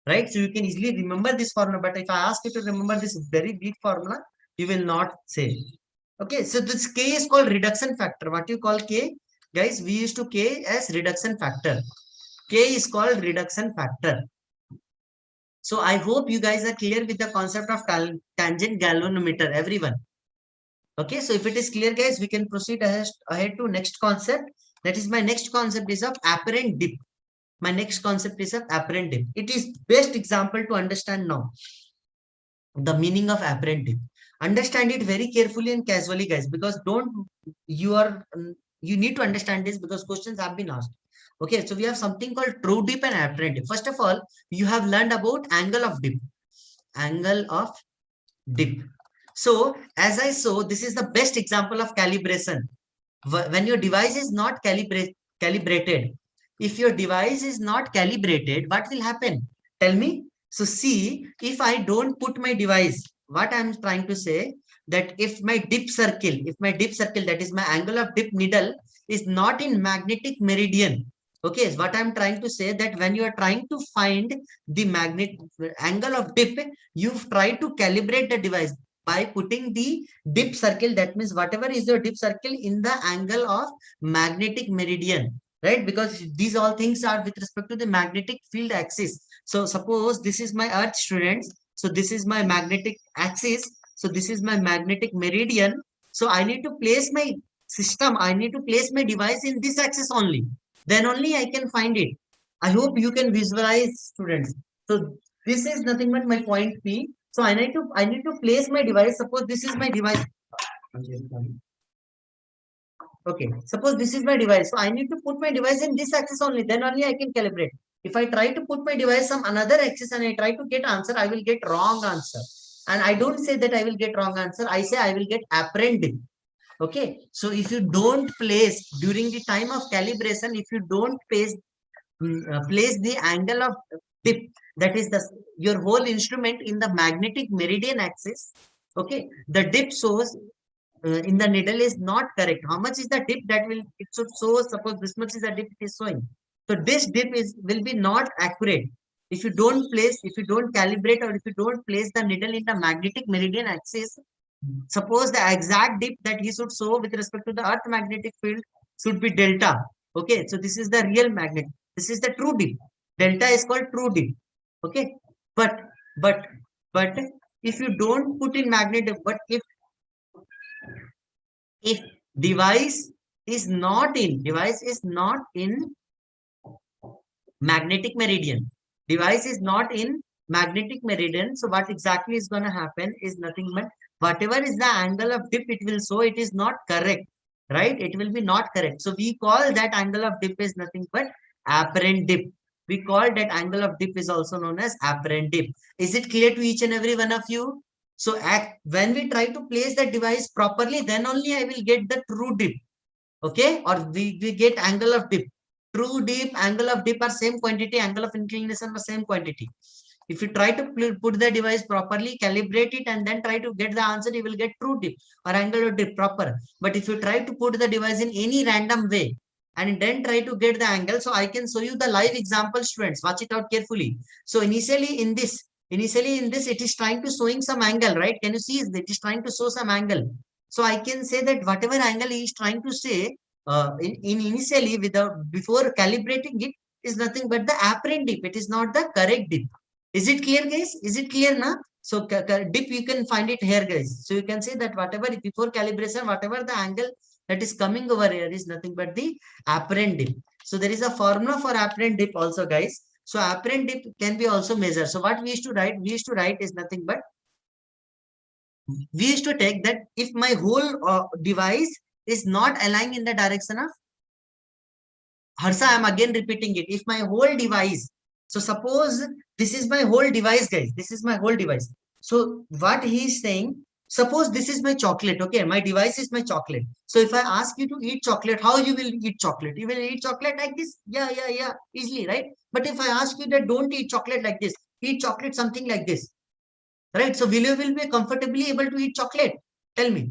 Right? So you can easily remember this formula. But if I ask you to remember this very big formula, you will not say. Okay, so this K is called reduction factor. What you call K? Guys, we used to K as reduction factor. K is called reduction factor. So I hope you guys are clear with the concept of tangent galvanometer, everyone. Okay, so if it is clear, guys, we can proceed ahead to next concept. That is my next concept is of apparent dip. My next concept is of apparent dip. It is best example to understand now the meaning of apparent dip. Understand it very carefully and casually, guys, because you need to understand this because questions have been asked. Okay, so we have something called true dip and apparent dip. First of all, you have learned about angle of dip. Angle of dip. So as I saw, this is the best example of calibration. When your device is not calibrated, if your device is not calibrated, what will happen? Tell me. So see, if I don't put my device, what I'm trying to say, that if my dip circle, that is my angle of dip needle is not in magnetic meridian. Okay, what I'm trying to say that when you are trying to find the angle of dip, you try to calibrate the device by putting the dip circle. That means whatever is your dip circle in the angle of magnetic meridian, right? Because these all things are with respect to the magnetic field axis. So suppose this is my Earth, students. So this is my magnetic axis. So this is my magnetic meridian. So I need to place my system. I need to place my device in this axis only. Then only I can find it. I hope you can visualize, students. So this is nothing but my point P. So I need to place my device. Suppose this is my device. Okay, suppose this is my device. So I need to put my device in this axis only. Then only I can calibrate. If I try to put my device on another axis and I try to get answer, I will get wrong answer. And I don't say that I will get wrong answer. I say I will get apparent dip. Okay. So if you don't place during the time of calibration, if you don't place the angle of dip, that is your whole instrument in the magnetic meridian axis. Okay. The dip shows in the needle is not correct. How much is the dip that it should show? Suppose this much is the dip it is showing. So this dip will be not accurate. If you don't calibrate, or if you don't place the needle in the magnetic meridian axis, suppose the exact dip that he should show with respect to the Earth magnetic field should be delta. Okay, so this is the real magnet. This is the true dip. Delta is called true dip. Okay, but but but if you don't put in magnet, but if device is not in magnetic meridian, device is not in magnetic meridian. So what exactly is going to happen is nothing but whatever is the angle of dip it will show, it is not correct, right? It will be not correct. So we call that angle of dip is nothing but apparent dip. We call that angle of dip is also known as apparent dip. Is it clear to each and every one of you? So when we try to place the device properly, then only I will get the true dip. Okay, or we get angle of dip. True dip, angle of dip are same quantity, angle of inclination are same quantity. If you try to put the device properly, calibrate it, and then try to get the answer, you will get true dip or angle of dip proper. But if you try to put the device in any random way and then try to get the angle, so I can show you the live example, students. Watch it out carefully. So initially in this, it is trying to showing some angle, right? Can you see? It is trying to show some angle. So I can say that whatever angle he is trying to say in initially without before calibrating it is nothing but the apparent dip. It is not the correct dip. Is it clear, guys? Is it clear now? So dip you can find it here, guys. So you can say that whatever before calibration, whatever the angle that is coming over here is nothing but the apparent dip. So there is a formula for apparent dip also, guys. So apparent dip can be also measured. So what we used to write? We used to write is nothing but we used to take that if my whole device is not aligned in the direction of Harsha, I'm again repeating it. If my whole device, so suppose this is my whole device, guys. This is my whole device. So what he's saying, suppose this is my chocolate. Okay, my device is my chocolate. So if I ask you to eat chocolate, how you will eat chocolate? You will eat chocolate like this? Yeah, easily, right? But if I ask you that don't eat chocolate like this, eat chocolate something like this, right? So will be comfortably able to eat chocolate? Tell me.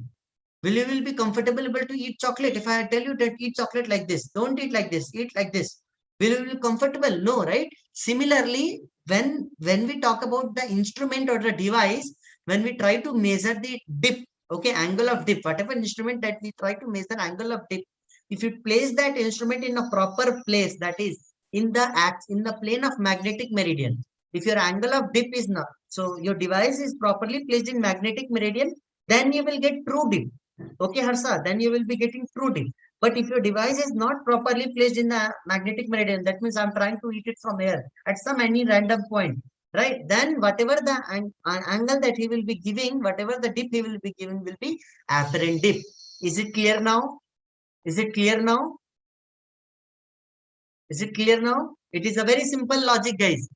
Will be comfortable able to eat chocolate? If I tell you that eat chocolate like this, don't eat like this, eat like this, will you be comfortable? No, right? Similarly, when we talk about the instrument or the device, when we try to measure the dip, okay, angle of dip, whatever instrument that we try to measure angle of dip, if you place that instrument in a proper place, that is in the plane of magnetic meridian, if your angle of dip is not, so your device is properly placed in magnetic meridian, then you will get true dip. Okay, Harsha, then you will be getting true dip. But if your device is not properly placed in the magnetic meridian, that means I'm trying to eat it from here at some any random point, right? Then whatever the angle that he will be giving, whatever the dip he will be giving will be apparent dip. Is it clear now? Is it clear now? Is it clear now? It is a very simple logic, guys.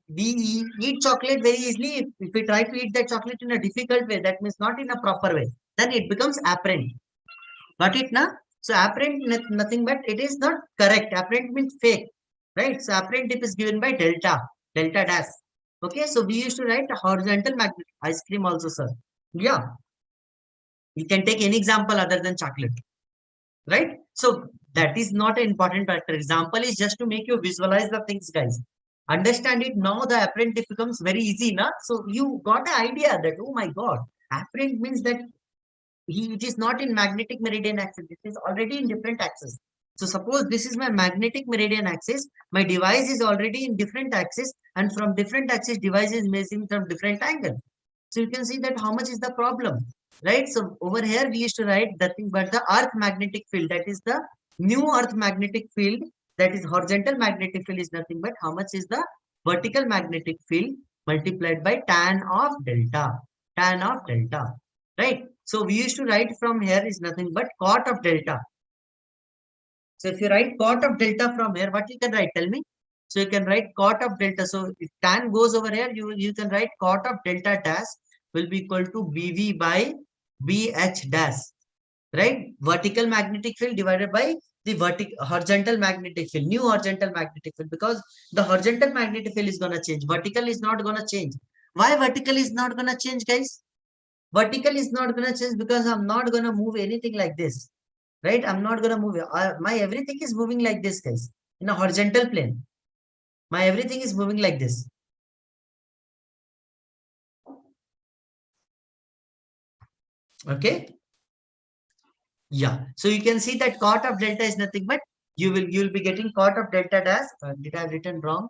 We eat chocolate very easily. If we try to eat that chocolate in a difficult way, that means not in a proper way, then it becomes apparent. Got it now? So apparent nothing but it is not correct. Apparent means fake, right? So apparent dip is given by delta dash. Okay, so we used to write horizontal magnetic ice cream also, sir. Yeah, you can take any example other than chocolate, right? So that is not an important factor. Example is just to make you visualize the things, guys. Understand it now. The apparent dip becomes very easy, na? So you got an idea that oh my god, apparent means that it is not in magnetic meridian axis. It is already in different axis. So suppose this is my magnetic meridian axis. My device is already in different axis, and from different axis, device is measuring from different angle. So you can see that how much is the problem, right? So over here we used to write nothing but the Earth magnetic field. That is the new Earth magnetic field. That is horizontal magnetic field is nothing but how much is the vertical magnetic field multiplied by tan of delta. Tan of delta, right? So we used to write from here is nothing but cot of delta. So if you write cot of delta from here, what you can write? Tell me. So you can write cot of delta. So if tan goes over here, you can write cot of delta dash will be equal to BV by BH dash, right? Vertical magnetic field divided by the horizontal magnetic field, new horizontal magnetic field, because the horizontal magnetic field is going to change. Vertical is not going to change. Why vertical is not going to change, guys? Vertical is not going to change because I'm not going to move anything like this, right? I'm not going to move it. My everything is moving like this, guys, in a horizontal plane. My everything is moving like this. Okay. Yeah. So you can see that cot of delta is nothing but you'll be getting cot of delta dash. Did I have written wrong?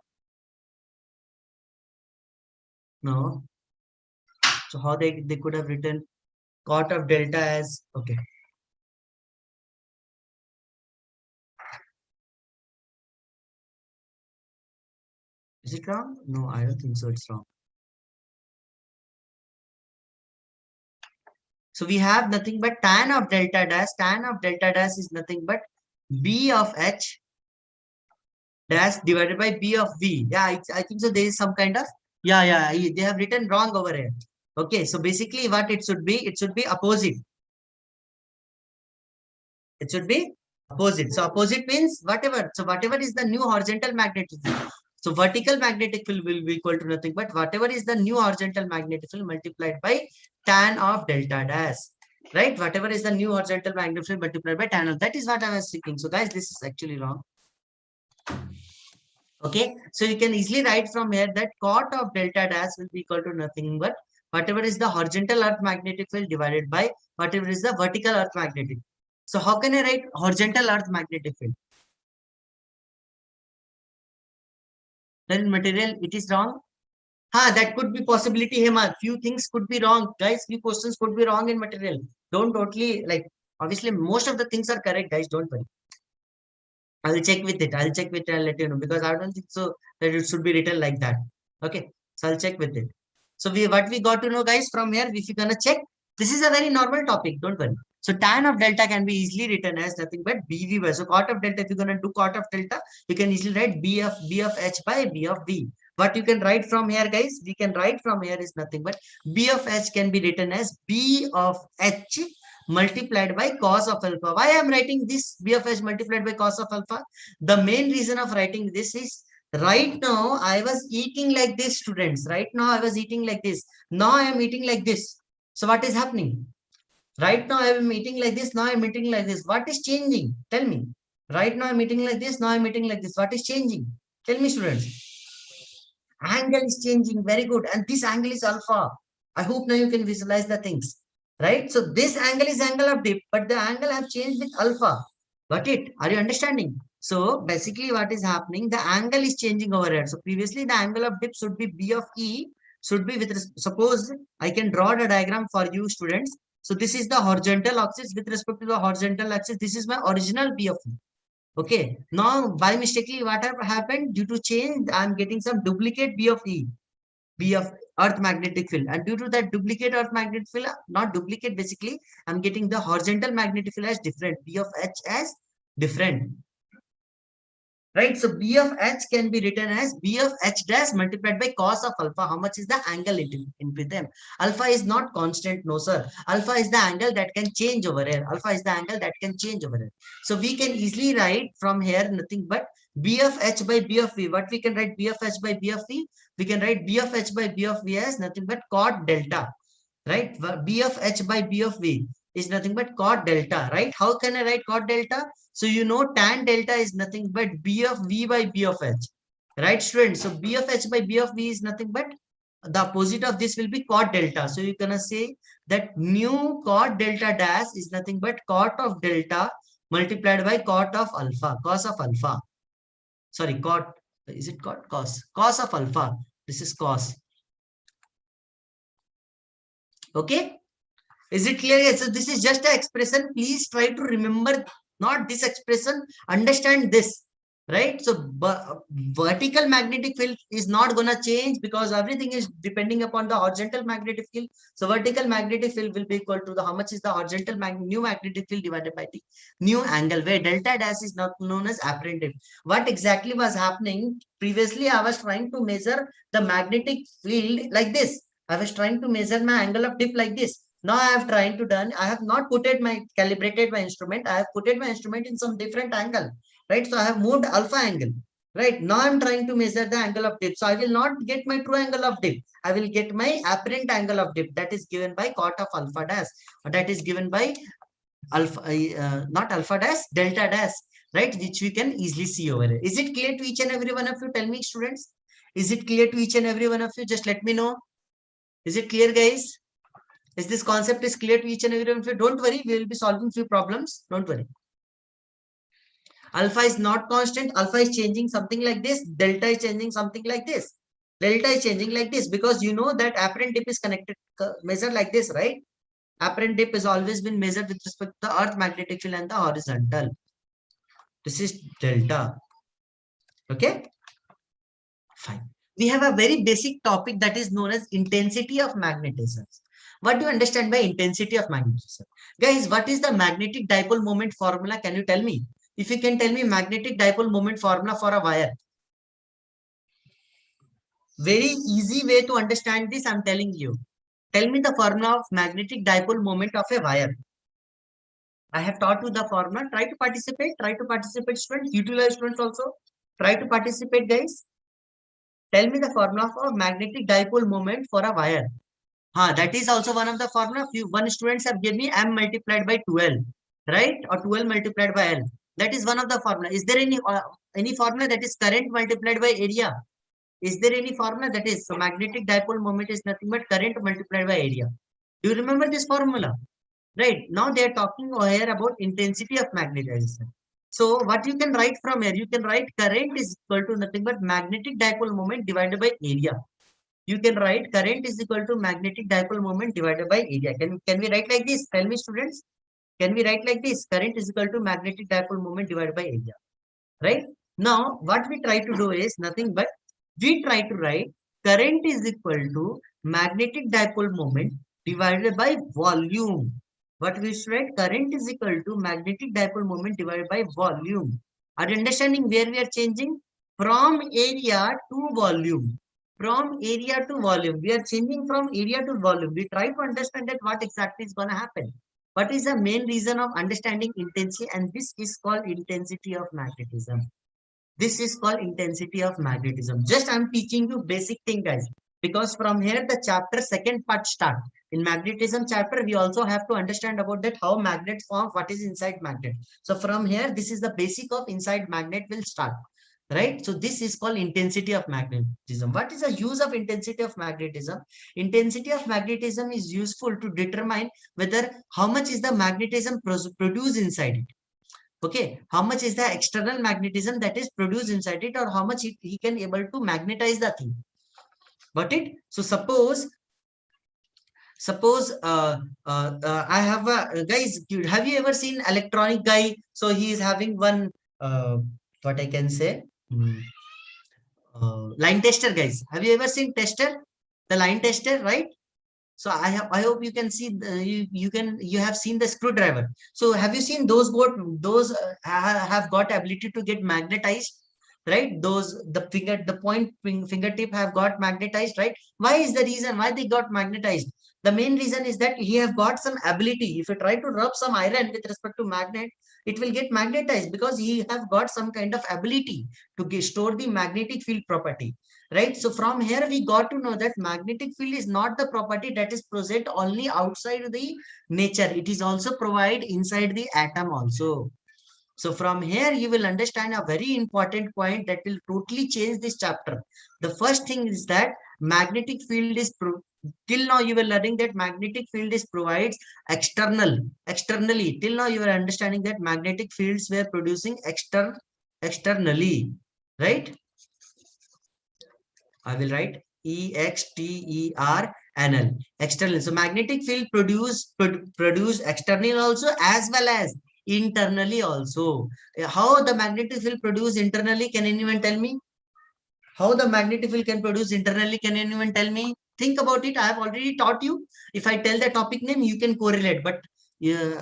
No. So how they could have written cot of delta as okay. Is it wrong? No, I don't think so. It's wrong. So we have nothing but tan of delta dash. Tan of delta dash is nothing but B of H dash divided by B of V. Yeah, I think so. There is some kind of, they have written wrong over here. Okay, so basically what it should be opposite. It should be opposite. So opposite means whatever. So whatever is the new horizontal magnetic field. So vertical magnetic field will be equal to nothing but whatever is the new horizontal magnetic field multiplied by tan of delta dash. Right? Whatever is the new horizontal magnetic field multiplied by tan of, that is what I was seeking. So guys, this is actually wrong. Okay, so you can easily write from here that cot of delta dash will be equal to nothing but whatever is the horizontal earth magnetic field divided by whatever is the vertical earth magnetic. So how can I write horizontal earth magnetic field? Then in material it is wrong. That could be possibility, Hema. Few things could be wrong, guys. Few questions could be wrong in material. Don't totally like. Obviously, most of the things are correct, guys. Don't worry. I'll check with it. I'll check with it. I'll let you know because I don't think so that it should be written like that. Okay, so I'll check with it. So what we got to know, guys, from here, if you're gonna check, this is a very normal topic. Don't worry. So tan of delta can be easily written as nothing but BV by. So cot of delta, if you're gonna do cot of delta, you can easily write B of H by B of V. What you can write from here, guys, we can write from here is nothing but B of H can be written as B of H multiplied by cos of alpha. Why I am writing this B of H multiplied by cos of alpha? The main reason of writing this is right now I was eating like this, students. Right now I was eating like this. Now I am eating like this. So what is happening? Right now I am eating like this. Now I am eating like this. What is changing? Tell me. Right now I am eating like this. Now I am eating like this. What is changing? Tell me, students. Angle is changing. Very good. And this angle is alpha. I hope now you can visualize the things. Right? So this angle is angle of dip, but the angle have changed with alpha. Got it? Are you understanding? So basically what is happening, the angle is changing over here. So previously the angle of dip should be B of E, should be with, suppose I can draw the diagram for you students. So this is the horizontal axis with respect to the horizontal axis. This is my original B of E. Okay, now by mistakenly what have happened due to change, I'm getting some duplicate B of E, B of earth magnetic field, and due to that duplicate earth magnetic field, not duplicate basically, I'm getting the horizontal magnetic field as different, B of H as different. Right, so B of H can be written as B of H dash multiplied by cos of alpha. How much is the angle in with them? Alpha is not constant, no sir. Alpha is the angle that can change over here. Alpha is the angle that can change over here. So we can easily write from here nothing but B of H by B of V. What we can write B of H by B of V? We can write B of H by B of V as nothing but cot delta. Right, B of H by B of V is nothing but cot delta, right? How can I write cot delta? So you know tan delta is nothing but B of V by B of H, right students? So B of H by B of V is nothing but the opposite of this will be cot delta. So you're gonna say that mu cot delta dash is nothing but cot of delta multiplied by cot of alpha, cos of alpha. Sorry, cot, is it cot? Cos of alpha. This is cos. Okay. Is it clear? Yes. So this is just an expression. Please try to remember not this expression. Understand this, right? So vertical magnetic field is not gonna change because everything is depending upon the horizontal magnetic field. So vertical magnetic field will be equal to the how much is the horizontal new magnetic field divided by the new angle, where delta dash is not known as apparent dip. What exactly was happening previously? I was trying to measure the magnetic field like this. I was trying to measure my angle of dip like this. Now I have trying to done, I have not put it my calibrated my instrument. I have put it my instrument in some different angle, right? So I have moved alpha angle, right? Now I'm trying to measure the angle of dip. So I will not get my true angle of dip. I will get my apparent angle of dip that is given by cot of alpha dash. That is given by alpha, not alpha dash, delta dash, right? Which we can easily see over here. Is it clear to each and every one of you? Tell me, students. Is it clear to each and every one of you? Just let me know. Is it clear, guys? Is this concept is clear to each and every one of you? Don't worry, we will be solving few problems. Don't worry. Alpha is not constant. Alpha is changing something like this. Delta is changing something like this. Delta is changing like this because you know that apparent dip is connected, measured like this, right? Apparent dip has always been measured with respect to the earth magnetic field and the horizontal. This is delta. Okay, fine. we have a very basic topic that is known as intensity of magnetism. What do you understand by intensity of magnetism? Guys, what is the magnetic dipole moment formula? Can you tell me? If you can tell me magnetic dipole moment formula for a wire. Very easy way to understand this, I'm telling you. Tell me the formula of magnetic dipole moment of a wire. I have taught you the formula. Try to participate. Try to participate, students. Utilize students also. Try to participate, guys. Tell me the formula of magnetic dipole moment for a wire. That is also one of the formula. One students have given me m multiplied by 12, right? Or 12 multiplied by L. That is one of the formula. Is there any formula that is current multiplied by area? Is there any formula that is so magnetic dipole moment is nothing but current multiplied by area? Do you remember this formula? Right. Now they are talking here about intensity of magnetism. So what you can write from here? You can write current is equal to nothing but magnetic dipole moment divided by area. You can write current is equal to magnetic dipole moment divided by area. Can we write like this? Tell me, students. Can we write like this? Current is equal to magnetic dipole moment divided by area. Right? Now, what we try to do is nothing but we try to write current is equal to magnetic dipole moment divided by volume. What we should write? Current is equal to magnetic dipole moment divided by volume. Are you understanding where we are changing? From area to volume. From area to volume. We are changing from area to volume. We try to understand that what exactly is going to happen. What is the main reason of understanding intensity? And this is called intensity of magnetism. This is called intensity of magnetism. Just I'm teaching you basic thing, guys. Because from here the chapter second part start. In magnetism chapter, we also have to understand about that how magnet form, what is inside magnet. So from here, this is the basic of inside magnet will start. Right? So this is called intensity of magnetism. What is the use of intensity of magnetism? Intensity of magnetism is useful to determine whether how much is the magnetism produced inside it. Okay, how much is the external magnetism that is produced inside it, or how much he can able to magnetize the thing. Got it? So suppose I have a guys, have you ever seen electronic guy? So he is having one what I can say, line tester, guys. Have you ever seen tester, the line tester, right? So I hope you can see you have seen the screwdriver. So have you seen those have got ability to get magnetized, right? Those the point fingertip have got magnetized, right? Why is the reason why they got magnetized? The main reason is that he have got some ability. If you try to rub some iron with respect to magnet, it will get magnetized because he have got some kind of ability to store the magnetic field property. Right? So from here, we got to know that magnetic field is not the property that is present only outside the nature. It is also provide inside the atom also. So from here, you will understand a very important point that will totally change this chapter. The first thing is that magnetic field is till now you were learning that magnetic field is provides externally. Till now you are understanding that magnetic fields were producing externally, right? I will write external, external. So magnetic field produce externally also as well as internally also. How the magnetic field produce internally? Can anyone tell me? How the magnetic field can produce internally? Can anyone tell me? Think about it. I have already taught you. If I tell the topic name, you can correlate. But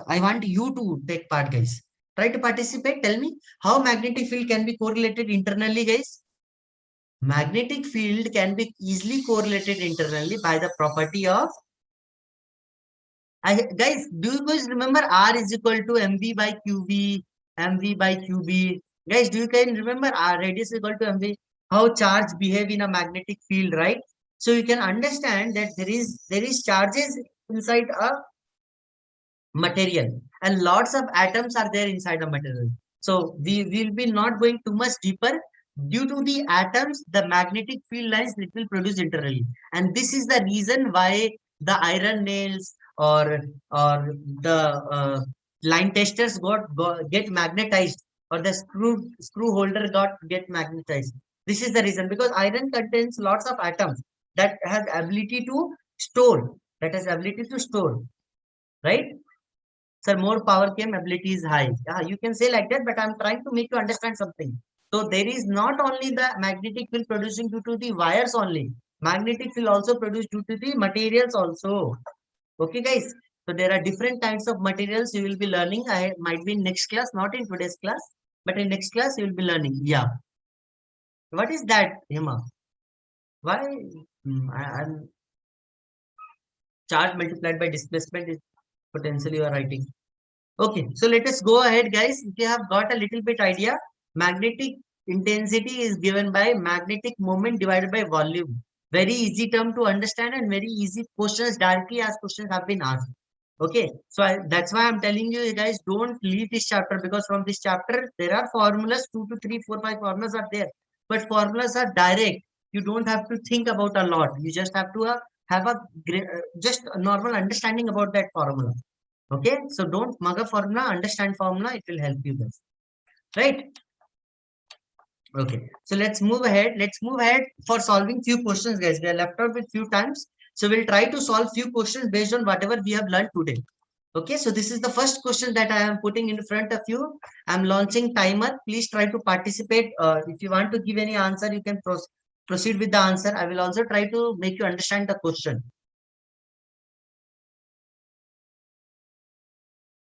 I want you to take part, guys. Try to participate. Tell me how magnetic field can be correlated internally, guys. Magnetic field can be easily correlated internally by the property of guys, do you guys remember R is equal to mv by qv, mv by qb? Guys, do you can remember R radius is equal to mv? How charge behave in a magnetic field, right? So you can understand that there is charges inside a material and lots of atoms are there inside the material. So we will be not going too much deeper. Due to the atoms, the magnetic field lines it will produce internally, and this is the reason why the iron nails or the line testers get magnetized, or the screw holder get magnetized. This is the reason, because iron contains lots of atoms that has ability to store, right? Sir, more power came, ability is high. Yeah, you can say like that, but I'm trying to make you understand something. So there is not only the magnetic field producing due to the wires only. Magnetic field also produced due to the materials also. Okay, guys. So there are different kinds of materials you will be learning. I might be in next class, not in today's class, but in next class you will be learning. Yeah. What is that, Hema? Why? I'm charge multiplied by displacement is potentially you are writing. Okay, so let us go ahead, guys. If you have got a little bit idea, magnetic intensity is given by magnetic moment divided by volume. Very easy term to understand and very easy questions, directly asked questions have been asked. Okay, so that's why I'm telling you guys, don't leave this chapter, because from this chapter there are formulas, 2 to 3 4 5 formulas are there, but formulas are direct. You don't have to think about a lot. You just have to have a just a normal understanding about that formula. Okay, so don't mug a formula, understand formula, it will help you guys, right? Okay, so let's move ahead. Let's move ahead for solving few questions, guys. We are left out with few times, so we'll try to solve few questions based on whatever we have learned today. Okay, so this is the first question that I am putting in front of you. I'm launching timer. Please try to participate. If you want to give any answer, you can proceed with the answer. I will also try to make you understand the question.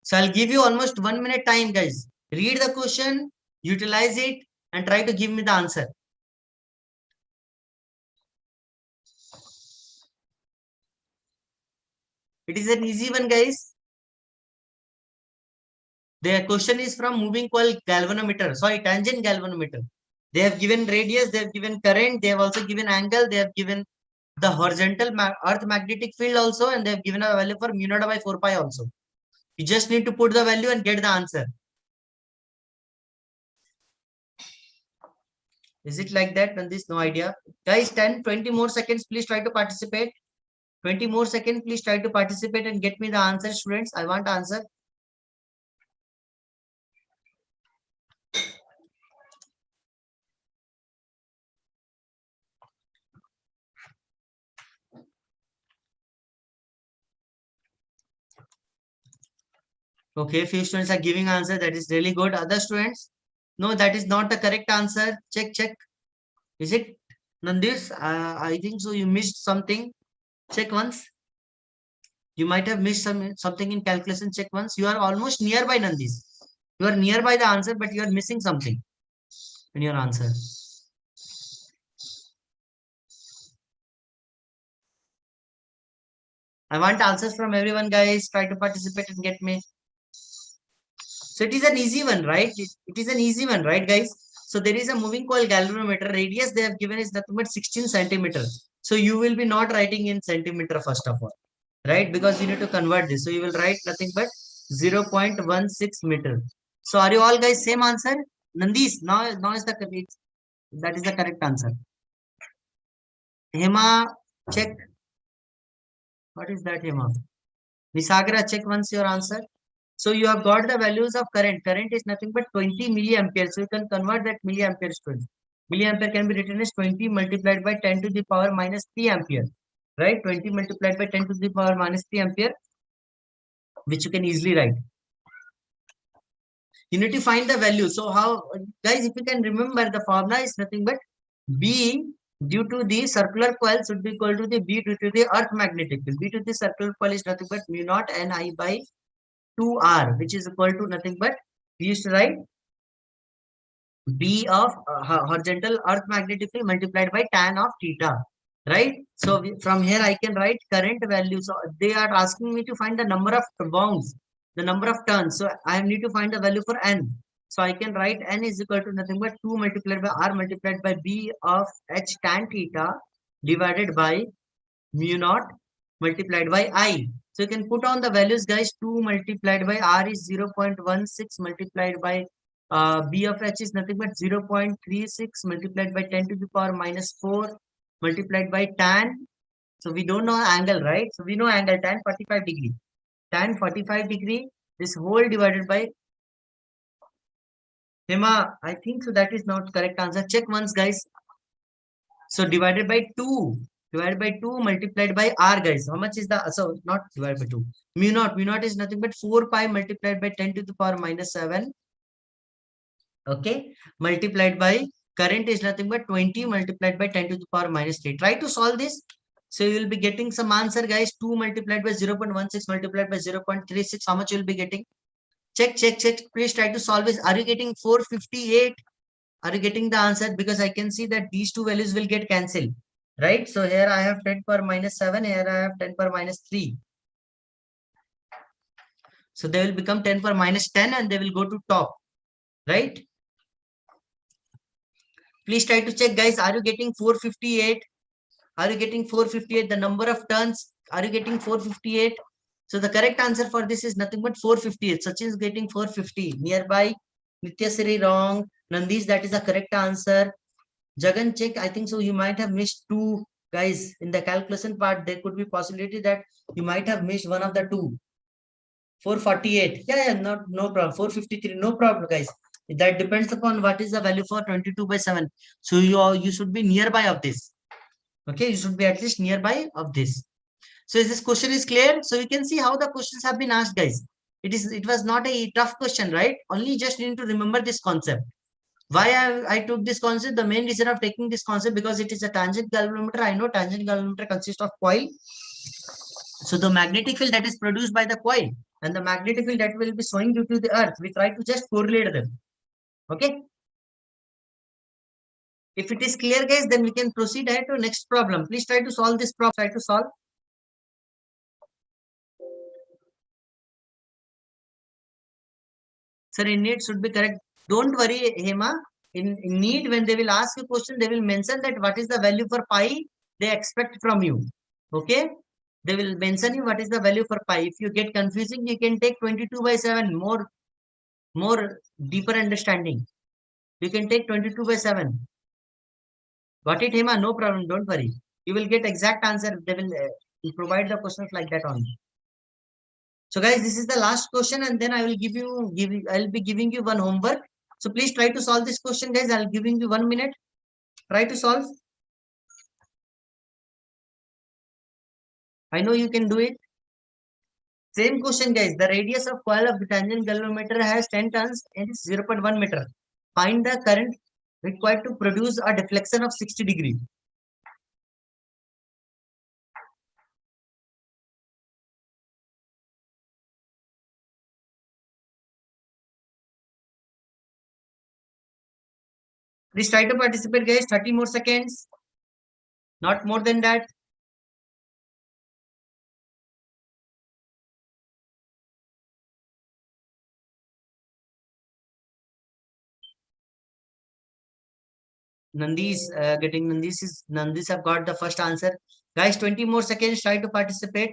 So I'll give you almost 1 minute time, guys. Read the question, utilize it, and try to give me the answer. It is an easy one, guys. The question is from moving coil galvanometer. Sorry, tangent galvanometer. They have given radius, they have given current, they have also given angle, they have given the horizontal earth magnetic field also, and they have given a value for mu naught by 4 pi also. You just need to put the value and get the answer. Is it like that? And this no idea. Guys, 10-20 more seconds, please try to participate. 20 more seconds, please try to participate and get me the answer, students. I want answer. Okay, few students are giving answer. That is really good. Other students? No, that is not the correct answer. Check, check. Is it Nandis? I think so. You missed something. Check once. You might have missed something in calculation. Check once. You are almost nearby, Nandis. You are nearby the answer, but you are missing something in your answer. I want answers from everyone, guys. Try to participate and get me. So it is an easy one, right? It is an easy one, right, guys? So there is a moving coil galvanometer. Radius they have given is nothing but 16 centimeters. So you will be not writing in centimeter first of all, right? Because you need to convert this. So you will write nothing but 0.16 meter. So are you all guys same answer? Nandis, now is the correct. That is the correct answer. Hema, check. What is that, Hema? Nisagra, check once your answer. So you have got the values of current. Current is nothing but 20 milliampere. So you can convert that milliampere to 20. Milliampere can be written as 20 multiplied by 10 to the power minus 3 ampere. Right? 20 multiplied by 10 to the power minus 3 ampere, which you can easily write. You need to find the value. So how, guys, if you can remember, the formula is nothing but B due to the circular coil should be equal to the B due to the earth magnetic field. B to the circular coil is nothing but mu naught Ni by 2R, which is equal to nothing but, we used to write B of horizontal earth magnetic field multiplied by tan of theta, right? So from here I can write current value. So they are asking me to find the number of wounds, the number of turns. So I need to find the value for N. So I can write N is equal to nothing but 2 multiplied by R multiplied by B of H tan theta divided by mu naught multiplied by I. So you can put on the values, guys. 2 multiplied by R is 0.16 multiplied by B of H is nothing but 0.36 multiplied by 10 to the power minus 4 multiplied by tan. So we don't know angle, right? So we know angle tan 45 degree. Tan 45 degree, this whole divided by Hema, I think so that is not correct answer. Check once, guys. So divided by 2. Divided by 2 multiplied by R, guys. How much is the, so not divided by 2. Mu naught. Mu naught is nothing but 4 pi multiplied by 10 to the power minus 7 Okay, multiplied by current is nothing but 20 multiplied by 10 to the power minus 3. Try to solve this. So you will be getting some answer, guys. 2 multiplied by 0.16 multiplied by 0.36. How much you will be getting? Check, check, check. Please try to solve this. Are you getting 458? Are you getting the answer? Because I can see that these two values will get cancelled. Right? So here I have 10 power minus 7. Here I have 10 power minus 3. So they will become 10 power minus 10 and they will go to top. Right? Please try to check, guys. Are you getting 458? Are you getting 458? The number of turns. Are you getting 458? So the correct answer for this is nothing but 458. Sachin is getting 450. Nearby. Nityasri wrong. Nandish, that is the correct answer. Jagan, check. I think so. You might have missed two, guys. In the calculation part, there could be possibility that you might have missed one of the two. 448. Yeah, no problem. 453. No problem, guys. That depends upon what is the value for 22 by 7. So you should be nearby of this. Okay, you should be at least nearby of this. So is this question is clear? So you can see how the questions have been asked, guys. It was not a tough question, right? Only just need to remember this concept. Why I took this concept? The main reason of taking this concept because it is a tangent galvanometer. I know tangent galvanometer consists of coil. So the magnetic field that is produced by the coil and the magnetic field that will be showing due to the earth, we try to just correlate them. Okay. If it is clear, guys, then we can proceed ahead to next problem. Please try to solve this problem. Try to solve. Sir, in need should be correct. Don't worry, Hema. In need, when they will ask a question, they will mention that what is the value for pi they expect from you. Okay? They will mention you what is the value for pi. If you get confusing, you can take 22 by 7. More deeper understanding. You can take 22 by 7. Got it, Hema? No problem. Don't worry. You will get exact answer. They will provide the questions like that only. So guys, this is the last question and then I will I'll be giving you one homework. So please try to solve this question, guys. I'll giving you 1 minute. Try to solve. I know you can do it. Same question, guys. The radius of coil of the tangent galvanometer has 10 turns and is 0.1 meter. Find the current required to produce a deflection of 60 degrees. Please try to participate, guys. 30 more seconds. Not more than that. Nandis have got the first answer. Guys, 20 more seconds. Try to participate.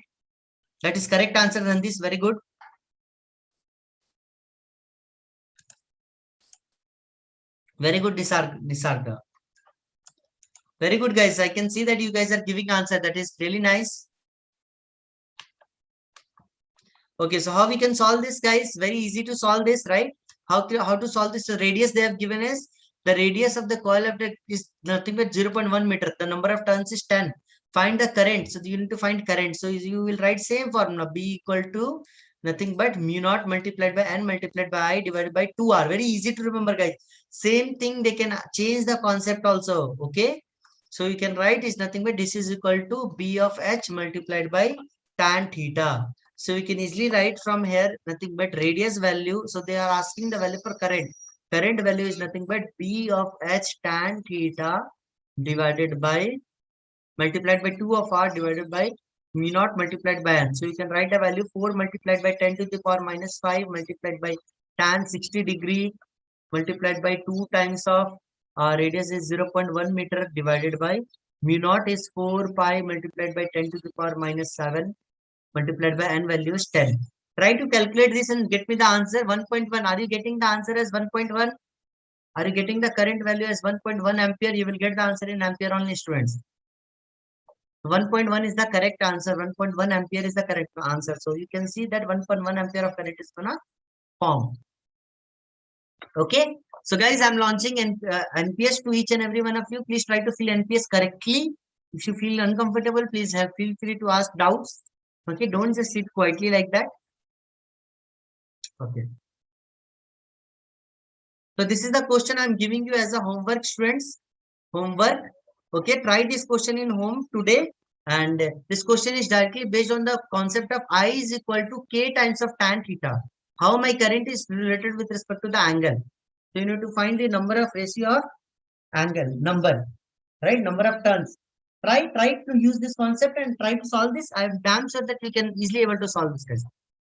That is correct answer, Nandis. Very good. Very good, Nisarga. Very good, guys. I can see that you guys are giving answer. That is really nice. Okay, so how we can solve this, guys? Very easy to solve this, right? How to solve this? The radius they have given us. The radius of the coil of the is nothing but 0.1 meter. The number of turns is 10. Find the current. So you need to find current. So you will write same formula. B equal to nothing but mu naught multiplied by n multiplied by I divided by 2r. Very easy to remember, guys. Same thing. They can change the concept also. Okay. So you can write is nothing but this is equal to B of h multiplied by tan theta. So we can easily write from here nothing but radius value. So they are asking the value for current. Current value is nothing but B of h tan theta divided by multiplied by 2 of r divided by mu naught multiplied by n. So you can write a value 4 multiplied by 10 to the power minus 5 multiplied by tan 60 degree multiplied by 2 times of radius is 0.1 meter divided by mu naught is 4 pi multiplied by 10 to the power minus 7 multiplied by n value is 10. Try to calculate this and get me the answer 1.1. Are you getting the answer as 1.1? Are you getting the current value as 1.1 ampere? You will get the answer in ampere only, students. 1.1 is the correct answer. 1.1 ampere is the correct answer. So you can see that 1.1 ampere of current is gonna form. Okay. So guys, I'm launching NPS to each and every one of you. Please try to fill NPS correctly. If you feel uncomfortable, please feel free to ask doubts. Okay, don't just sit quietly like that. Okay. So this is the question I'm giving you as a homework, students. Homework. Okay, try this question in home today. And this question is directly based on the concept of I is equal to K times of tan theta. How my current is related with respect to the angle. So you need to find the number of ratio of angle, number, right? Number of turns. Try to use this concept and try to solve this. I am damn sure that we can easily able to solve this, guys.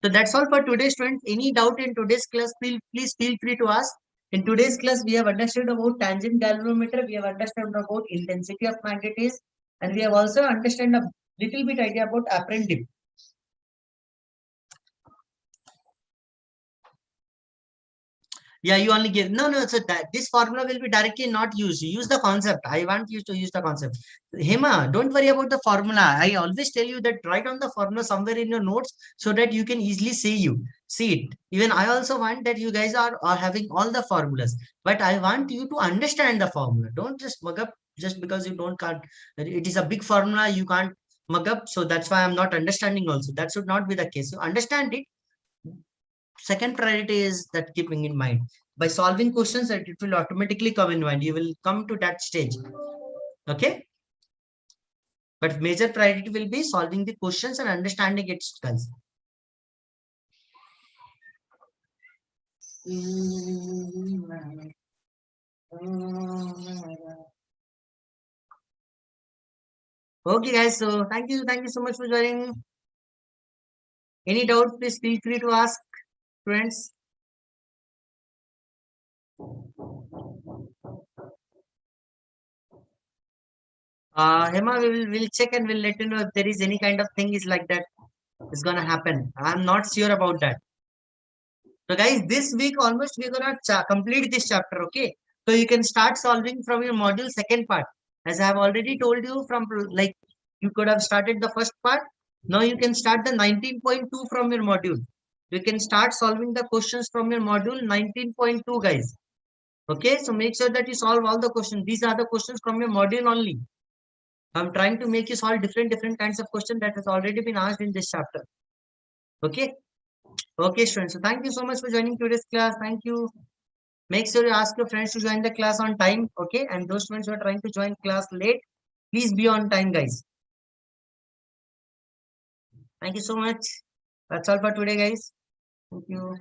So that's all for today, students. Any doubt in today's class, please feel free to ask. In today's class, we have understood about tangent galvanometer, we have understood about intensity of magnetism, and we have also understood a little bit idea about apparent dip. Yeah, you only give no. So that this formula will be directly not used. Use the concept. I want you to use the concept. Hema, don't worry about the formula. I always tell you that write on the formula somewhere in your notes so that you can easily see it. Even I also want that you guys are having all the formulas, but I want you to understand the formula. Don't just mug up just because you don't can't. It is a big formula. You can't mug up. So that's why I'm not understanding. Also, that should not be the case. You understand it. Second priority is that keeping in mind by solving questions that it will automatically come in mind. You will come to that stage. Okay. But major priority will be solving the questions and understanding its guys. Okay, guys. So thank you so much for joining. Any doubts, please feel free to ask, friends. Hema, we will check and we'll let you know if there is any kind of thing is like that is gonna happen. I'm not sure about that. So guys, this week almost we're gonna complete this chapter, okay? So you can start solving from your module second part. As I have already told you from like you could have started the first part. Now you can start the 19.2 from your module. You can start solving the questions from your module 19.2, guys. Okay, so make sure that you solve all the questions. These are the questions from your module only. I'm trying to make you solve different kinds of questions that has already been asked in this chapter. Okay. Okay, students. So thank you so much for joining today's class. Thank you. Make sure you ask your friends to join the class on time. Okay. And those students who are trying to join class late, please be on time, guys. Thank you so much. That's all for today, guys. Thank you.